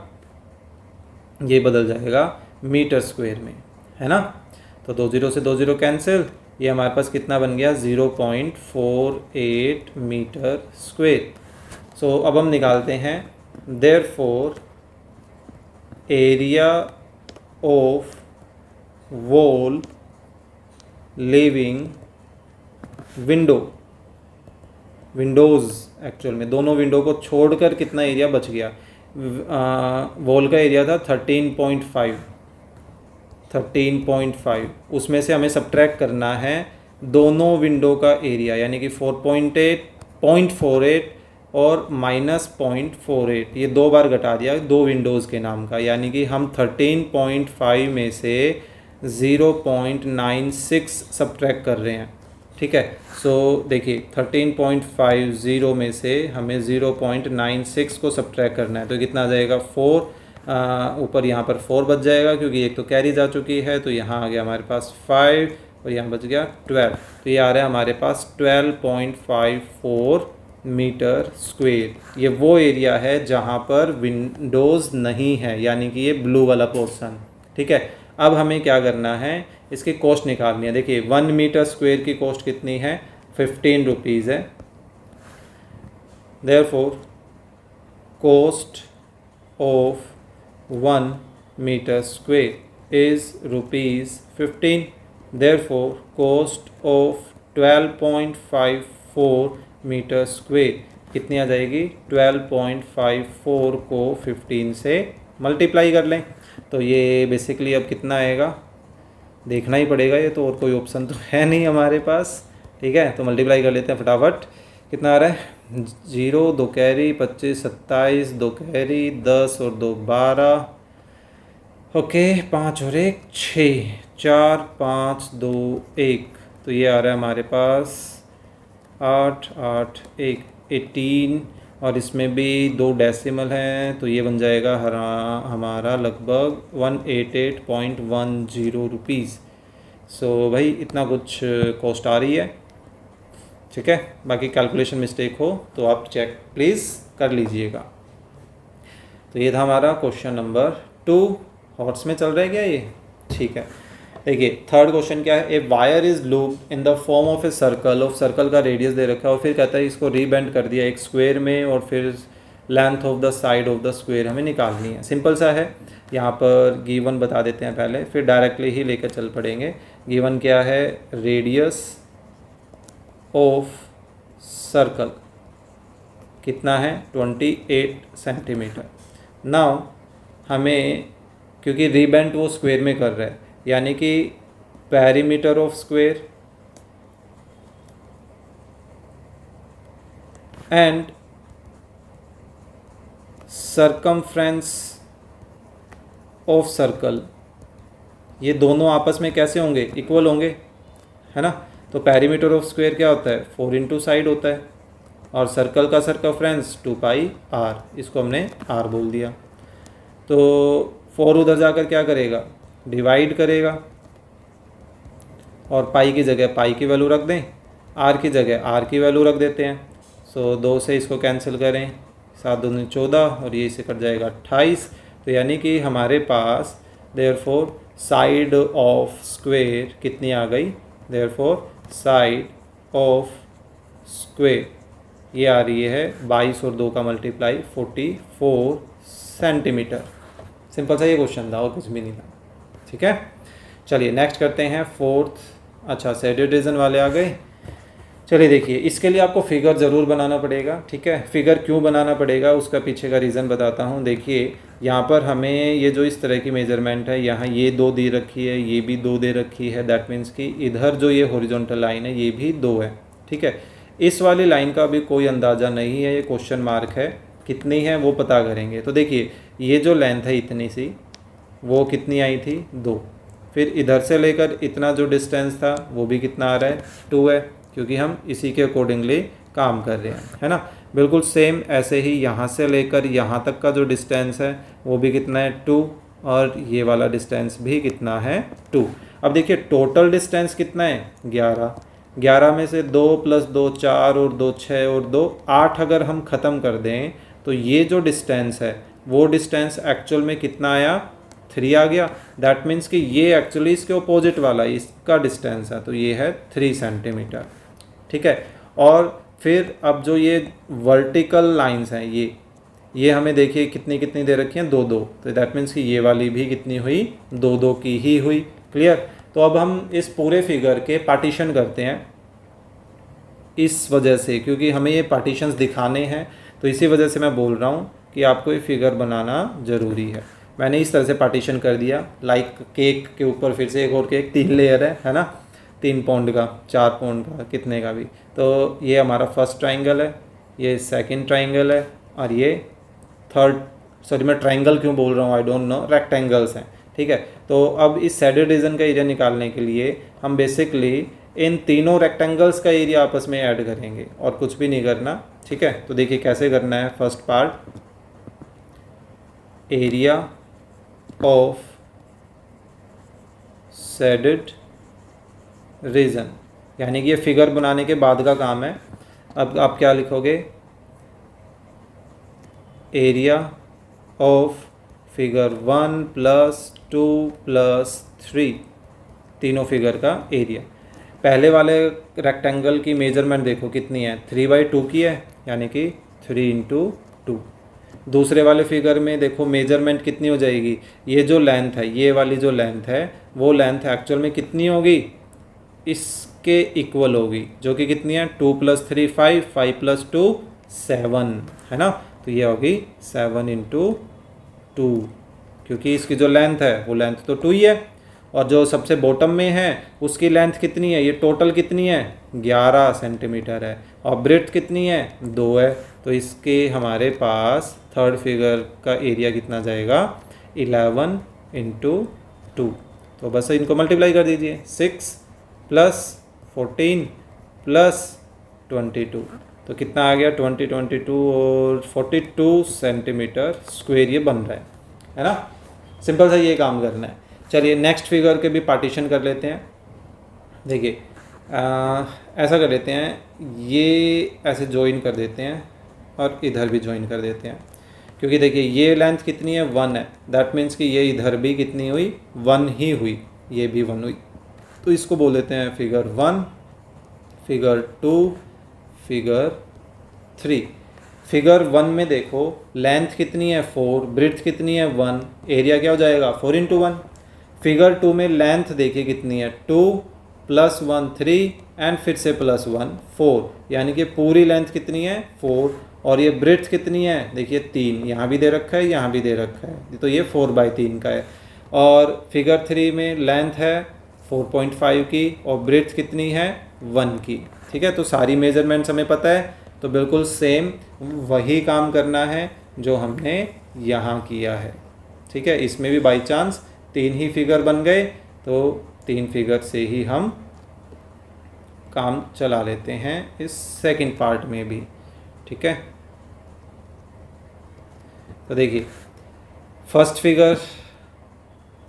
Speaker 1: ये बदल जाएगा मीटर स्क्वायर में, है ना। तो 2 जीरो से 2 जीरो कैंसिल, ये हमारे पास कितना बन गया 0.48 मीटर स्क्वायर। सो अब हम निकालते हैं therefore area of wall living Windows actual में दोनों विंडो को छोड़कर कितना एरिया बच गया। वॉल का एरिया था 13.5, उसमें से हमें सब्ट्रैक्ट करना है दोनों विंडो का एरिया, यानी कि 4.48 और -0.48, ये 2 बार घटा दिया 2 विंडोज़ के नाम का, यानी कि हम 13.5 में से 0.96 सब्ट्रैक्ट कर रहे हैं। ठीक है। सो देखिए 13.50 में से हमें 0.96 को सब्ट्रैक्ट करना है, तो कितना आ जाएगा 4, ऊपर यहाँ पर 4 बच जाएगा क्योंकि एक तो कैरी जा चुकी है, तो यहाँ आ गया हमारे पास 5 और यहाँ बच गया 12, तो ये आ रहा है हमारे पास 12.54 मीटर स्क्वेयर। ये वो एरिया है जहाँ पर विंडोज़ नहीं है, यानी कि ये ब्लू वाला पोर्शन। ठीक है, अब हमें क्या करना है, इसकी कॉस्ट निकालनी है। देखिए 1 मीटर स्क्वेयर की कॉस्ट कितनी है, 15 रुपीज़ है। Therefore cost of 1 metre square is ₹15। Therefore cost of 12.54 metre square कितनी आ जाएगी, 12.54 को 15 से मल्टीप्लाई कर लें, तो ये बेसिकली अब कितना आएगा देखना ही पड़ेगा, ये तो और कोई ऑप्शन तो है नहीं हमारे पास। ठीक है, तो मल्टीप्लाई कर लेते हैं फटाफट। कितना आ रहा है, 0 2 कैरी 25 27, 2 कैरी 10 और 2 12, ओके 5 और 1 6, 4 5 2 1, तो ये आ रहा है हमारे पास 8 8 1 18, और इसमें भी 2 डेसिमल हैं, तो ये बन जाएगा हमारा लगभग 188.10 रुपीज़। सो भाई इतना कुछ कॉस्ट आ रही है। ठीक है, बाकी कैलकुलेशन मिस्टेक हो तो आप चेक प्लीज़ कर लीजिएगा। तो ये था हमारा क्वेश्चन नंबर 2। हॉट्स में चल रहा है क्या ये? ठीक है, देखिए थर्ड क्वेश्चन क्या है, a wire is looped in the form of a circle, of circle का रेडियस दे रखा है और फिर कहता है इसको रीबेंड कर दिया एक स्क्वायर में, और फिर length of the side of the square हमें निकालनी है। सिंपल सा है, यहाँ पर गिवन बता देते हैं पहले, फिर डायरेक्टली ही लेकर चल पड़ेंगे। गिवन क्या है, रेडियस ऑफ सर्कल कितना है, 28 सेंटीमीटर। नाउ हमें, क्योंकि रीबेंड वो स्क्वायर में कर रहा है, यानी कि perimeter of square and circumference of circle, ये दोनों आपस में कैसे होंगे, इक्वल होंगे, है ना। तो पेरीमीटर ऑफ स्क्वायर क्या होता है, 4 इंटू साइड होता है, और सर्कल का सरकमफ्रेंस 2πr, इसको हमने r बोल दिया। तो 4 उधर जाकर क्या करेगा, डिवाइड करेगा, और पाई की जगह पाई की वैल्यू रख दें, आर की जगह आर की वैल्यू रख देते हैं। सो 2 से इसको कैंसिल करें, 7 दूनी 14 और ये इसे कट जाएगा 28। तो यानी कि हमारे पास देयरफॉर साइड ऑफ स्क्वायर कितनी आ गई, देयरफॉर साइड ऑफ स्क्वायर ये आ रही है 22 और 2 का मल्टीप्लाई 44 सेंटीमीटर। सिंपल सा ये क्वेश्चन था और कुछ भी नहीं था। ठीक है, चलिए नेक्स्ट करते हैं फोर्थ। अच्छा शेडेड रीजन वाले आ गए। चलिए देखिए, इसके लिए आपको फिगर ज़रूर बनाना पड़ेगा। ठीक है, फिगर क्यों बनाना पड़ेगा उसका पीछे का रीज़न बताता हूँ। देखिए यहाँ पर हमें ये जो इस तरह की मेजरमेंट है, यहाँ ये 2 दे रखी है, ये भी 2 दे रखी है, दैट मीन्स कि इधर जो ये हॉरिजॉन्टल लाइन है ये भी 2 है। ठीक है, इस वाली लाइन का भी कोई अंदाज़ा नहीं है, ये क्वेश्चन मार्क है, कितनी है वो पता करेंगे। तो देखिए ये जो लेंथ है इतनी सी, वो कितनी आई थी 2, फिर इधर से लेकर इतना जो डिस्टेंस था वो भी कितना आ रहा है 2 है, क्योंकि हम इसी के अकॉर्डिंगली काम कर रहे हैं, है ना। बिल्कुल सेम ऐसे ही यहाँ से लेकर यहाँ तक का जो डिस्टेंस है वो भी कितना है 2, और ये वाला डिस्टेंस भी कितना है 2। अब देखिए टोटल डिस्टेंस कितना है 11, 11 में से 2 + 2 4 और 2 6 और 2 8, अगर हम ख़त्म कर दें तो ये जो डिस्टेंस है वो डिस्टेंस एक्चुअल में कितना आया 3 आ गया। दैट मीन्स कि ये एक्चुअली इसके अपोजिट वाला इसका डिस्टेंस है, तो ये है 3 सेंटीमीटर। ठीक है, और फिर अब जो ये वर्टिकल लाइंस हैं ये हमें देखिए कितनी कितनी दे रखी हैं 2 2, तो दैट मीन्स कि ये वाली भी कितनी हुई 2 2 की ही हुई। क्लियर। तो अब हम इस पूरे फिगर के पार्टीशन करते हैं इस वजह से, क्योंकि हमें ये पार्टीशंस दिखाने हैं, तो इसी वजह से मैं बोल रहा हूँ कि आपको ये फिगर बनाना ज़रूरी है। मैंने इस तरह से पार्टीशन कर दिया, लाइक केक के ऊपर फिर से एक और केक, 3 लेयर है ना, 3 पाउंड का 4 पाउंड का कितने का भी। तो ये हमारा फर्स्ट ट्राइंगल है, ये सेकंड ट्राइंगल है, और ये थर्ड, सॉरी मैं ट्राइंगल क्यों बोल रहा हूँ आई डोंट नो, रेक्टेंगल्स हैं। ठीक है, तो अब इस शेडेड रीजन का एरिया निकालने के लिए हम बेसिकली इन तीनों रेक्टेंगल्स का एरिया आपस में ऐड करेंगे और कुछ भी नहीं करना, ठीक है। तो देखिए कैसे करना है। First part, area of shaded reason, यानी कि ये फिगर बनाने के बाद का काम है। अब आप क्या लिखोगे, एरिया ऑफ फिगर 1 + 2 + 3, तीनों फिगर का एरिया। पहले वाले रेक्टेंगल की मेजरमेंट देखो कितनी है, 3/2 की है, यानी कि 3 × 2। दूसरे वाले फिगर में देखो मेजरमेंट कितनी हो जाएगी, ये जो लेंथ है, ये वाली जो लेंथ है, वो लेंथ एक्चुअल में कितनी होगी, इसके इक्वल होगी, जो कि कितनी है, 2 + 3 5, 5 + 2 7, है ना। तो ये होगी 7 × 2, क्योंकि इसकी जो लेंथ है वो लेंथ तो 2 ही है, और जो सबसे बॉटम में है उसकी लेंथ कितनी है, ये टोटल कितनी है, 11 सेंटीमीटर है, और ब्रेड्थ कितनी है, 2 है। तो इसके हमारे पास थर्ड फिगर का एरिया कितना जाएगा, 11 × 2। तो बस इनको मल्टीप्लाई कर दीजिए, 6 + 14 + 22, तो कितना आ गया, 22 और 42 सेंटीमीटर स्क्वायर ये बन रहा है ना। सिंपल सा ये काम करना है। चलिए नेक्स्ट फिगर के भी पार्टीशन कर लेते हैं। देखिए ऐसा कर लेते हैं, ये ऐसे ज्वाइन कर देते हैं और इधर भी ज्वाइन कर देते हैं, क्योंकि देखिए ये लेंथ कितनी है, 1 है, दैट मीन्स कि ये इधर भी कितनी हुई, 1 ही हुई, ये भी 1 हुई। तो इसको बोल देते हैं फिगर 1, फिगर 2, फिगर 3। फिगर 1 में देखो लेंथ कितनी है, 4, ब्रेड्थ कितनी है, 1, एरिया क्या हो जाएगा, 4 × 1। फिगर 2 में लेंथ देखिए कितनी है, 2 + 1 3 एंड फिर से +1 4, यानी कि पूरी लेंथ कितनी है, 4, और ये ब्रेड्थ कितनी है, देखिए 3, यहाँ भी दे रखा है, यहाँ भी दे रखा है, तो ये 4/3 का है। और फिगर 3 में लेंथ है 4.5 की और ब्रेड्थ कितनी है, 1 की, ठीक है। तो सारी मेजरमेंट्स हमें पता है, तो बिल्कुल सेम वही काम करना है जो हमने यहाँ किया है, ठीक है। इसमें भी बाई चांस 3 ही फिगर बन गए, तो 3 फिगर से ही हम काम चला लेते हैं इस सेकंड पार्ट में भी, ठीक है। तो देखिए फर्स्ट फिगर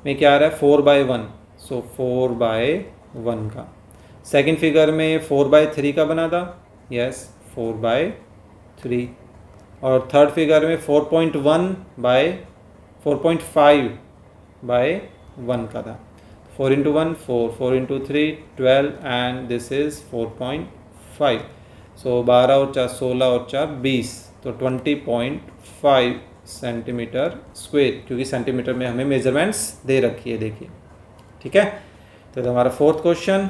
Speaker 1: में क्या आ रहा है, 4/1, सो 4/1 का। सेकंड फिगर में 4/3 का बना था, यस 4/3, और थर्ड फिगर में 4.5/1 का था। 4 × 1 4, 4 × 3 12 एंड दिस इज़ 4.5, सो 12 और 4 16 और 4 20, तो 20.5 सेंटीमीटर स्क्वायर, क्योंकि सेंटीमीटर में हमें मेजरमेंट्स दे रखी है, देखिए, ठीक है। तो हमारा फोर्थ क्वेश्चन।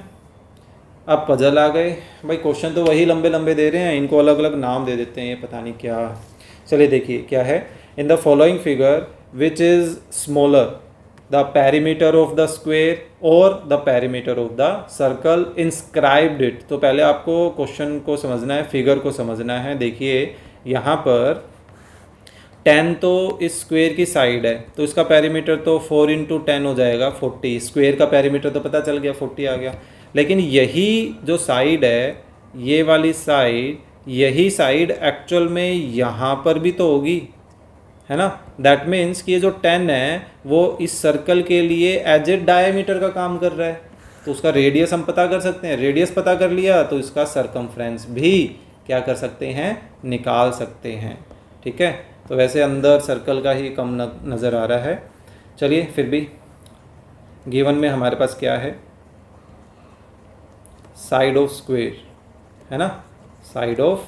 Speaker 1: अब पजल आ गए भाई, क्वेश्चन तो वही लंबे लंबे दे रहे हैं, इनको अलग अलग नाम दे देते हैं, ये पता नहीं क्या। चलिए देखिए क्या है, in the following figure which is smaller, the perimeter of the square और the perimeter of the circle inscribed it. तो पहले आपको क्वेश्चन को समझना है, फिगर को समझना है। देखिए यहाँ पर 10 तो इस स्क्वेयर की साइड है, तो इसका पेरीमीटर तो 4 × 10 हो जाएगा 40, स्क्वेयर का पेरीमीटर तो पता चल गया 40 आ गया। लेकिन यही जो साइड है, ये वाली साइड, यही साइड एक्चुअल में यहाँ पर भी तो होगी, है ना। दैट मीन्स कि ये जो 10 है वो इस सर्कल के लिए एज ए डायमीटर का काम कर रहा है, तो उसका रेडियस हम पता कर सकते हैं। रेडियस पता कर लिया तो इसका सरकमफ्रेंस भी क्या कर सकते हैं, निकाल सकते हैं, ठीक है। तो वैसे अंदर सर्कल का ही कम नज़र आ रहा है। चलिए फिर भी गिवन में हमारे पास क्या है, साइड ऑफ स्क्वेयर, है ना, साइड ऑफ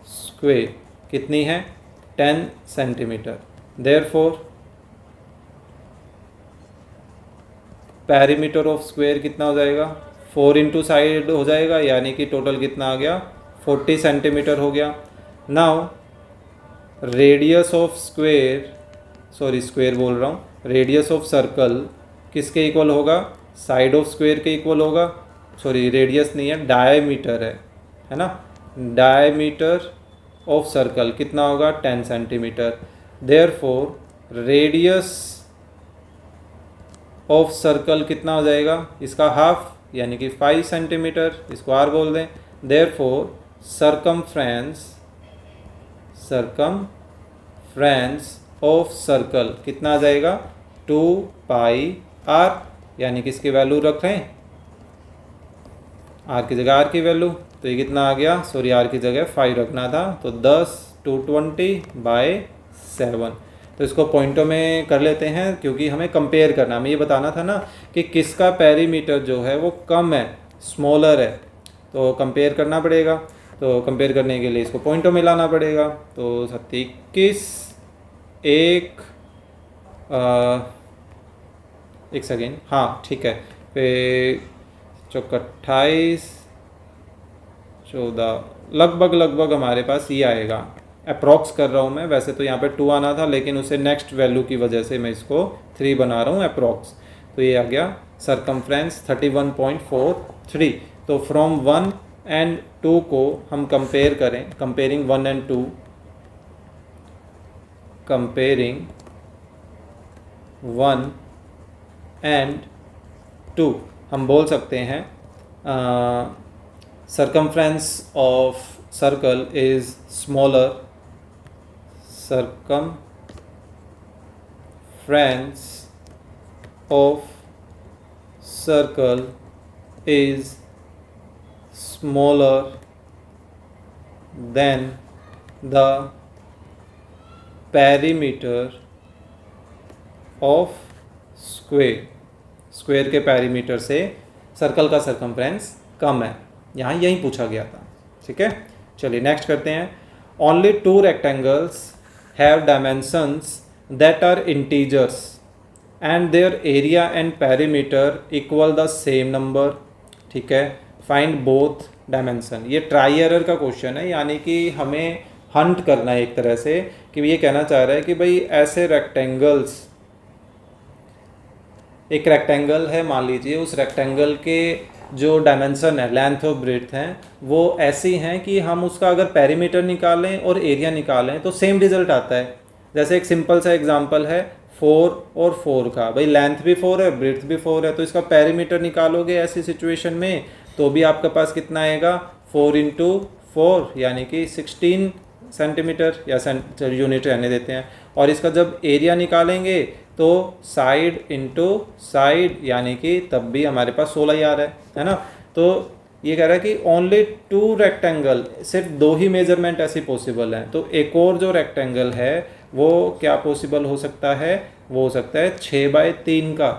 Speaker 1: स्क्वेयर कितनी है, 10 centimetre. Therefore perimeter of square कितना हो जाएगा, 4 × साइड हो जाएगा, यानी कि टोटल कितना आ गया, 40 सेंटीमीटर हो गया। Now radius of square, sorry square बोल रहा हूँ, रेडियस ऑफ सर्कल किसके इक्वल होगा, साइड ऑफ स्क्वेयर के इक्वल होगा। सॉरी रेडियस नहीं है, डायमीटर है ना। डायमीटर ऑफ सर्कल कितना होगा, 10 centimetre. Therefore radius of circle कितना हो जाएगा, इसका हाफ, यानी कि 5 सेंटीमीटर, इसको r बोल दें। देयरफॉर सरकमफ्रेंस ऑफ सर्कल कितना आ जाएगा 2 पाई r, यानी कि इसकी वैल्यू रख रहे हैं r की जगह r की वैल्यू, तो ये कितना आ गया, सॉरी r की जगह 5 रखना था, तो 10 220/7। तो इसको पॉइंटों में कर लेते हैं क्योंकि हमें कंपेयर करना, हमें ये बताना था ना कि किसका पेरीमीटर जो है वो कम है, स्मॉलर है, तो कंपेयर करना पड़ेगा। तो कंपेयर करने के लिए इसको पॉइंटों में लाना पड़ेगा। तो 21 एक सेकेंड, हाँ ठीक है, फिर 28 14 लगभग हमारे पास ये आएगा, अप्रॉक्स कर रहा हूँ मैं, वैसे तो यहाँ पे 2 आना था लेकिन उसे नेक्स्ट वैल्यू की वजह से मैं इसको 3 बना रहा हूँ अप्रॉक्स। तो ये आ गया सरकमफ्रेंस 31.43। तो फ्रॉम 1 एंड 2 को हम कंपेयर करें, कंपेयरिंग 1 एंड 2, कंपेयरिंग 1 एंड 2, हम बोल सकते हैं circumference of circle is smaller, circumference of circle is smaller than the perimeter of square। Square के पेरीमीटर से सर्कल का सरकमफ्रेंस कम है, यहाँ यही पूछा गया था। ठीक है, चलिए नेक्स्ट करते हैं। Only 2 rectangles have dimensions that are integers and their area and perimeter equal the same number. ठीक है, फाइंड बोथ डायमेंशन। ये ट्राई एरर का क्वेश्चन है, यानी कि हमें हंट करना है एक तरह से, कि ये कहना चाह रहा है कि भाई ऐसे रेक्टेंगल्स, एक रेक्टेंगल है मान लीजिए, उस रेक्टेंगल के जो डायमेंशन है, लेंथ और ब्रेड्थ हैं, वो ऐसी हैं कि हम उसका अगर पेरीमीटर निकालें और एरिया निकालें तो सेम रिजल्ट आता है। जैसे एक सिंपल सा एग्जांपल है 4 और 4 का, भाई लेंथ भी 4 है, ब्रेड्थ भी 4 है, तो इसका पेरीमीटर निकालोगे ऐसी सिचुएशन में तो भी आपके पास कितना आएगा 4 × 4 यानी कि 16 सेंटीमीटर, या यूनिट रहने देते हैं। और इसका जब एरिया निकालेंगे तो साइड इंटू साइड, यानी कि तब भी हमारे पास 16 ही आ रहा है ना। तो ये कह रहा है कि ओनली 2 रेक्टेंगल, सिर्फ 2 ही मेजरमेंट ऐसी पॉसिबल हैं। तो एक और जो रेक्टेंगल है वो क्या पॉसिबल हो सकता है, वो हो सकता है 6/3 का,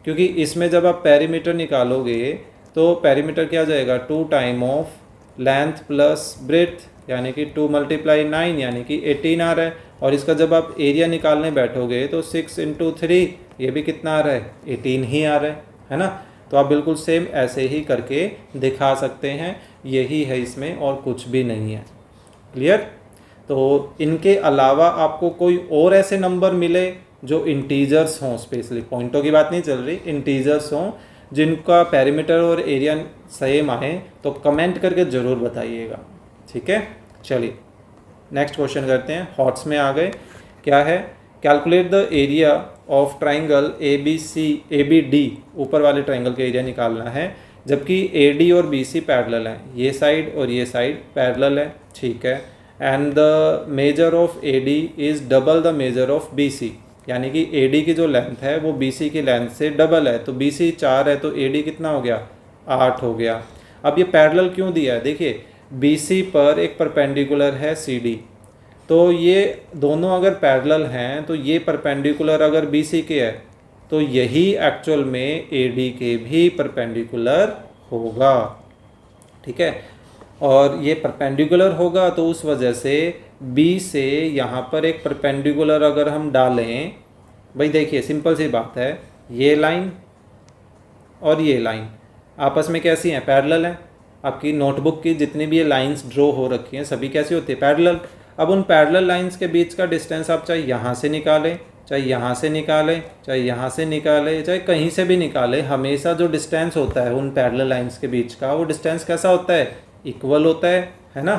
Speaker 1: क्योंकि इसमें जब आप पेरीमीटर निकालोगे तो पेरीमीटर क्या आ जाएगा 2 time of length plus breadth, यानी कि 2 × 9 यानी कि 18 आ रहा है। और इसका जब आप एरिया निकालने बैठोगे तो 6 × 3, ये भी कितना आ रहा है 18 ही आ रहा है ना। तो आप बिल्कुल सेम ऐसे ही करके दिखा सकते हैं, यही है इसमें और कुछ भी नहीं है। क्लियर। तो इनके अलावा आपको कोई और ऐसे नंबर मिले जो इंटीजर्स हों, स्पेशली पॉइंटों की बात नहीं चल रही, इंटीजर्स हों जिनका पेरीमीटर और एरिया सेम आए तो कमेंट करके ज़रूर बताइएगा। ठीक है, चलिए नेक्स्ट क्वेश्चन करते हैं। हॉट्स में आ गए, क्या है, calculate the area of triangle ABD, ऊपर वाले ट्राइंगल का एरिया निकालना है, जबकि AD और BC पैरेलल हैं, ये साइड और ये साइड पैरेलल है। ठीक है, and the measure of AD is double the measure of BC, यानी कि AD की जो लेंथ है वो BC की लेंथ से डबल है। तो BC 4 है तो AD कितना हो गया 8 हो गया। अब ये पैरेलल क्यों दिया है, देखिए BC पर एक परपेंडिकुलर है CD, तो ये दोनों अगर पैरेलल हैं तो ये परपेंडिकुलर अगर BC के है तो यही एक्चुअल में AD के भी परपेंडिकुलर होगा। ठीक है, और ये परपेंडिकुलर होगा तो उस वजह से B से यहाँ पर एक परपेंडिकुलर अगर हम डालें, भाई देखिए सिंपल सी बात है, ये लाइन और ये लाइन आपस में कैसी हैं, पैरेलल हैं। आपकी नोटबुक की जितनी भी ये लाइंस ड्रॉ हो रखी हैं सभी कैसी होती है, पैरेलल। अब उन पैरेलल लाइंस के बीच का डिस्टेंस आप चाहे यहाँ से निकालें, चाहे यहाँ से निकालें, चाहे यहाँ से निकालें, चाहे कहीं से भी निकालें, हमेशा जो डिस्टेंस होता है उन पैरेलल लाइंस के बीच का, वो डिस्टेंस कैसा होता है, इक्वल होता है ना।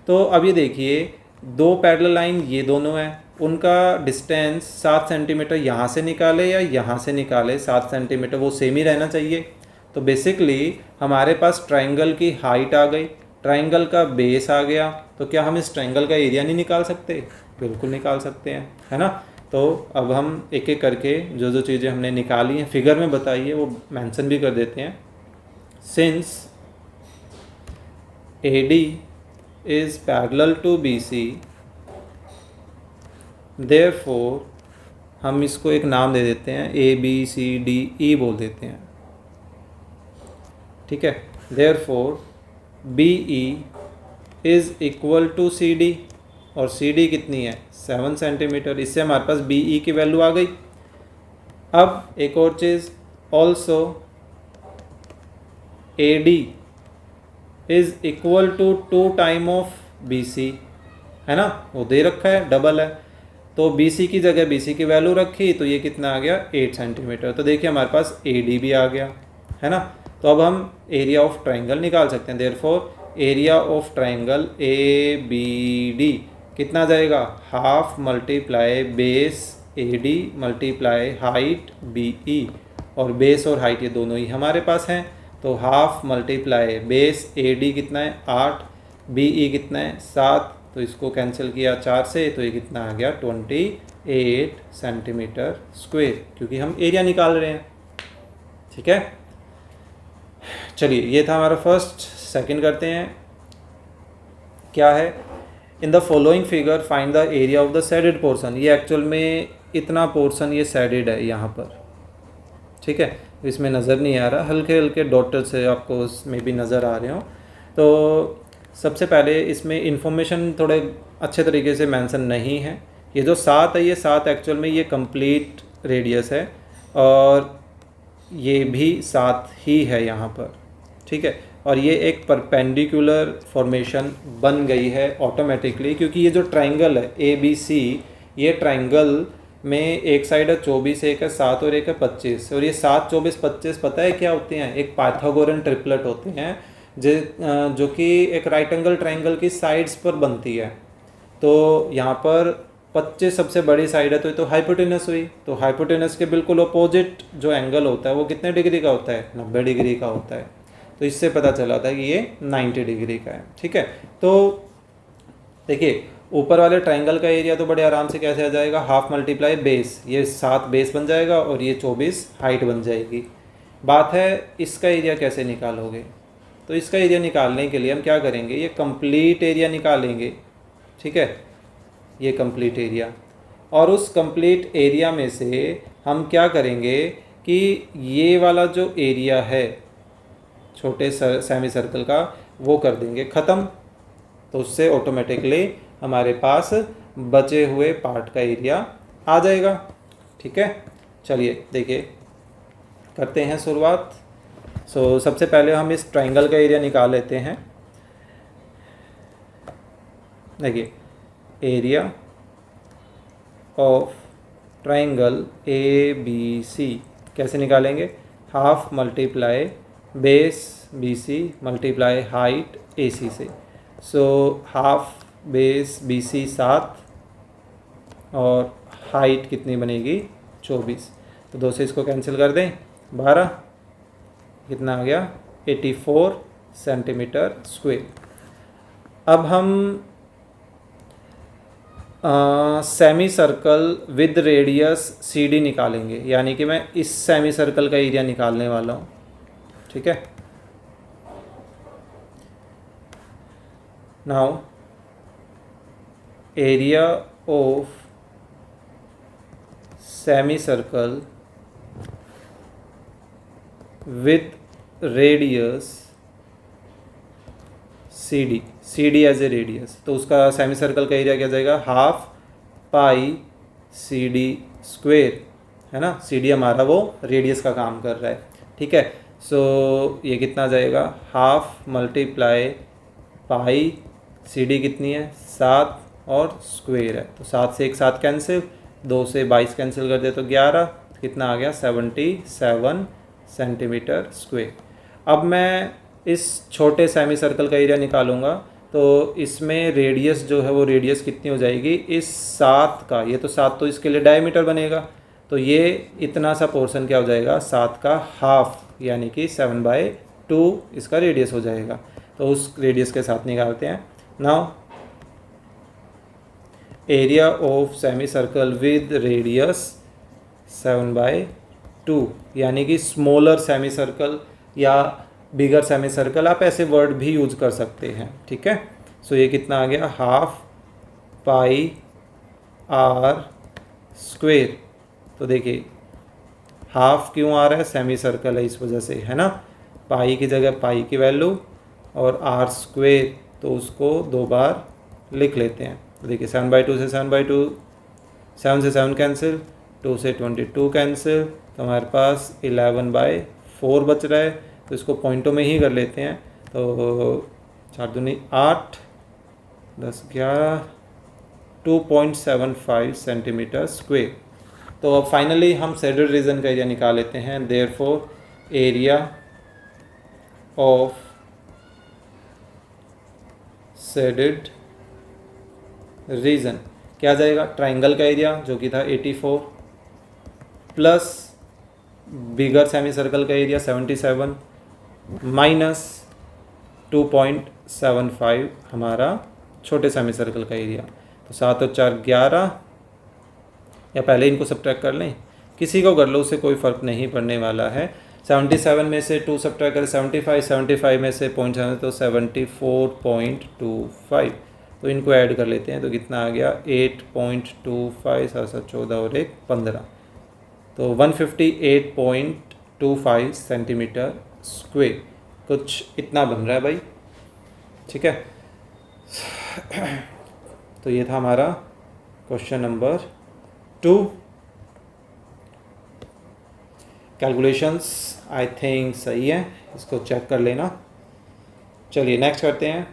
Speaker 1: तो अब ये देखिए 2 पैरेलल लाइन ये दोनों हैं, उनका डिस्टेंस 7 सेंटीमीटर यहाँ से निकाले या यहाँ से निकाले 7 सेंटीमीटर वो सेम ही रहना चाहिए। तो बेसिकली हमारे पास ट्राइंगल की हाइट आ गई, ट्राइंगल का बेस आ गया, तो क्या हम इस ट्राइंगल का एरिया नहीं निकाल सकते? बिल्कुल निकाल सकते हैं, है ना। तो अब हम एक एक करके जो जो चीज़ें हमने निकाली हैं फिगर में बताई है वो मेंशन भी कर देते हैं। Since AD is parallel to BC, therefore हम इसको एक नाम दे देते हैं ABCDE बोल देते हैं, ठीक है। therefore BE is equal to CD, और CD कितनी है? 7 सेंटीमीटर। इससे हमारे पास BE की वैल्यू आ गई। अब एक और चीज़, also AD is equal to 2 time of BC, है ना, वो दे रखा है, डबल है, तो BC की जगह BC की वैल्यू रखी, तो ये कितना आ गया? 8 सेंटीमीटर। तो देखिए हमारे पास AD भी आ गया, है ना। तो अब हम एरिया ऑफ ट्राइंगल निकाल सकते हैं। Therefore area of triangle ABD कितना जाएगा? Half multiply base AD multiply height BE, और बेस और हाइट ये दोनों ही हमारे पास हैं, तो हाफ मल्टीप्लाई बेस AD कितना है? 8, BE कितना है? 7, तो इसको कैंसिल किया 4 से, तो ये कितना आ गया? 28 सेंटीमीटर स्क्वायर, क्योंकि हम एरिया निकाल रहे हैं, ठीक है। चलिए, ये था हमारा फर्स्ट। सेकंड करते हैं, क्या है? In the following figure find the area of the shaded portion. ये एक्चुअल में इतना पोर्शन ये शेडेड है यहाँ पर, ठीक है, इसमें नज़र नहीं आ रहा, हल्के हल्के डॉटर से आपको उसमें भी नज़र आ रहे हो। तो सबसे पहले इसमें इंफॉर्मेशन थोड़े अच्छे तरीके से मेंशन नहीं है। ये जो 7 है, ये 7 एक्चुअल में ये कंप्लीट रेडियस है, और ये भी 7 ही है यहाँ पर, ठीक है। और ये एक परपेंडिकुलर फॉर्मेशन बन गई है ऑटोमेटिकली, क्योंकि ये जो ट्राइंगल है ABC, ये ट्राइंगल में एक साइड है 24, एक है 7 और एक है 25, और ये 7, 24, 25 पता है क्या होते हैं? एक पाइथागोरन ट्रिपलेट होते हैं जो कि एक राइट एंगल ट्राइंगल की साइड्स पर बनती है। तो यहाँ पर 25 सबसे बड़ी साइड है, तो ये तो हाइपोटेनस हुई, तो हाइपोटेनस के बिल्कुल अपोजिट जो एंगल होता है वो कितने डिग्री का होता है? 90 डिग्री का होता है। तो इससे पता चला था कि ये 90 डिग्री का है, ठीक है। तो देखिए, ऊपर वाले ट्राइंगल का एरिया तो बड़े आराम से कैसे आ जाएगा? हाफ मल्टीप्लाई बेस, ये 7 बेस बन जाएगा और ये 24 हाइट बन जाएगी। बात है इसका एरिया कैसे निकालोगे? तो इसका एरिया निकालने के लिए हम क्या करेंगे? ये कंप्लीट एरिया निकालेंगे, ठीक है, ये कंप्लीट एरिया, और उस कंप्लीट एरिया में से हम क्या करेंगे कि ये वाला जो एरिया है छोटे सेमी सर्कल का, वो कर देंगे ख़त्म, तो उससे ऑटोमेटिकली हमारे पास बचे हुए पार्ट का एरिया आ जाएगा, ठीक है। चलिए देखिए, करते हैं शुरुआत। सबसे पहले हम इस ट्राइंगल का एरिया निकाल लेते हैं। देखिए, एरिया ऑफ ट्राइंगल ABC कैसे निकालेंगे? Half multiply base BC multiply height AC से। हाफ बेस BC 7 और हाइट कितनी बनेगी? 24, तो 2 से इसको कैंसिल कर दें, 12, कितना आ गया? 84 सेंटीमीटर स्क्वायर। अब हम semi circle with radius CD निकालेंगे, यानी कि मैं इस सेमी सर्कल का एरिया निकालने वाला हूँ, ठीक है। Now area of semi circle with radius CD as a radius, तो उसका सेमी सर्कल का एरिया क्या जाएगा? हाफ पाई CD स्क्वेयर, है ना। CD हमारा वो रेडियस का काम कर रहा है, ठीक है। ये कितना जाएगा? हाफ मल्टीप्लाई पाई, CD कितनी है? 7 और स्क्वेयर है, तो 7 से एक 7 कैंसिल, 2 से 22 कैंसिल कर दे तो 11, कितना आ गया? 77 सेंटीमीटर स्क्वेयर। अब मैं इस छोटे सेमी सर्कल का एरिया निकालूंगा, तो इसमें रेडियस जो है वो रेडियस कितनी हो जाएगी? इस 7 का, ये तो 7 तो इसके लिए डायमीटर बनेगा, तो ये इतना सा पोर्शन क्या हो जाएगा? 7 का हाफ यानी कि 7/2 इसका रेडियस हो जाएगा। तो उस रेडियस के साथ निकालते हैं। Now area of semi circle with radius 7/2 यानी कि स्मॉलर सेमी सर्कल या बिगर सेमी सर्कल, आप ऐसे वर्ड भी यूज कर सकते हैं। ठीक है, सो ये कितना आ गया, हाफ पाई आर स्क्वेयर। तो देखिए हाफ क्यों आ रहा है, सेमी सर्कल है इस वजह से, है ना। पाई की जगह पाई की वैल्यू और आर स्क्वेयर, तो उसको 2 बार लिख लेते हैं। तो देखिए 7/2 से 7/2, 7 से 7 कैंसिल, 2 से 22 कैंसिल, तो हमारे पास 11/4 बच रहा है। तो इसको पॉइंटों में ही कर लेते हैं। तो 4 दूनी 8, 10 11, 2.75 सेंटीमीटर स्क्वेयर। तो अब फाइनली हम शेडेड रीजन का एरिया निकाल लेते हैं। Therefore area of shaded reason क्या आ जाएगा, ट्राइंगल का एरिया जो कि था 84 प्लस बिगर सेमी सर्कल का एरिया 77 माइनस 2.75 हमारा छोटे सेमी सर्कल का एरिया। तो 7 और 4 11, या पहले इनको सब्ट्रैक्ट कर लें, किसी को कर लो, उससे कोई फ़र्क नहीं पड़ने वाला है। 77 में से 2 सब्ट्रैक्ट करें 75, 75 में से 0.7 तो 74.25। तो इनको ऐड कर लेते हैं, तो कितना आ गया 8.25, 7 14 और 1 15, तो 158.25 सेंटीमीटर स्क्वेयर, कुछ इतना बन रहा है भाई। ठीक है, तो ये था हमारा question number 2। Calculations I think सही है, इसको चेक कर लेना। चलिए नेक्स्ट करते हैं।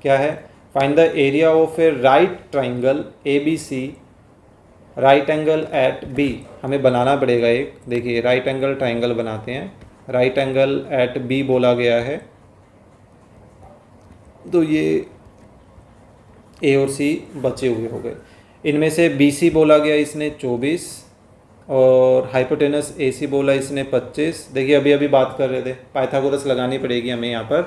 Speaker 1: क्या है, find the area of a right triangle ABC, right angle at B। हमें बनाना पड़ेगा एक, देखिए राइट एंगल ट्राइंगल बनाते हैं। राइट एंगल एट B बोला गया है, तो ये A और C बचे हुए हो गए। इनमें से BC बोला गया इसने 24 और हाइपोटेनस AC बोला इसने 25। देखिए अभी अभी बात कर रहे थे, पाइथागोरस लगानी पड़ेगी हमें यहाँ पर।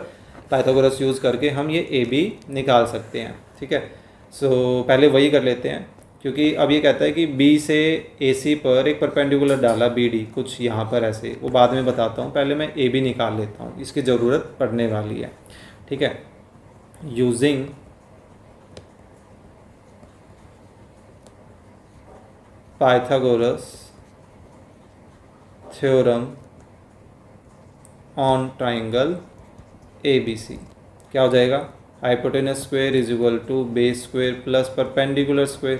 Speaker 1: पाइथागोरस यूज़ करके हम ये AB निकाल सकते हैं। ठीक है, सो पहले वही कर लेते हैं, क्योंकि अब ये कहता है कि B से AC पर एक परपेंडिकुलर डाला BD, कुछ यहाँ पर ऐसे, वो बाद में बताता हूँ, पहले मैं AB निकाल लेता हूँ, इसकी ज़रूरत पड़ने वाली है। ठीक है, using Pythagoras theorem on triangle ABC, क्या हो जाएगा, hypotenuse square is equal to base square plus perpendicular square.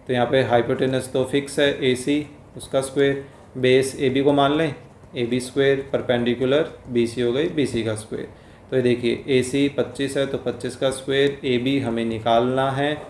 Speaker 1: तो यहाँ पे हाइपोटेनस तो फिक्स है AC, उसका स्क्वायर, बेस AB को मान लें AB स्क्वायर, परपेंडिकुलर BC हो गई BC का स्क्वायर। तो ये देखिए AC 25 है तो 25 का स्क्वायर, AB हमें निकालना है,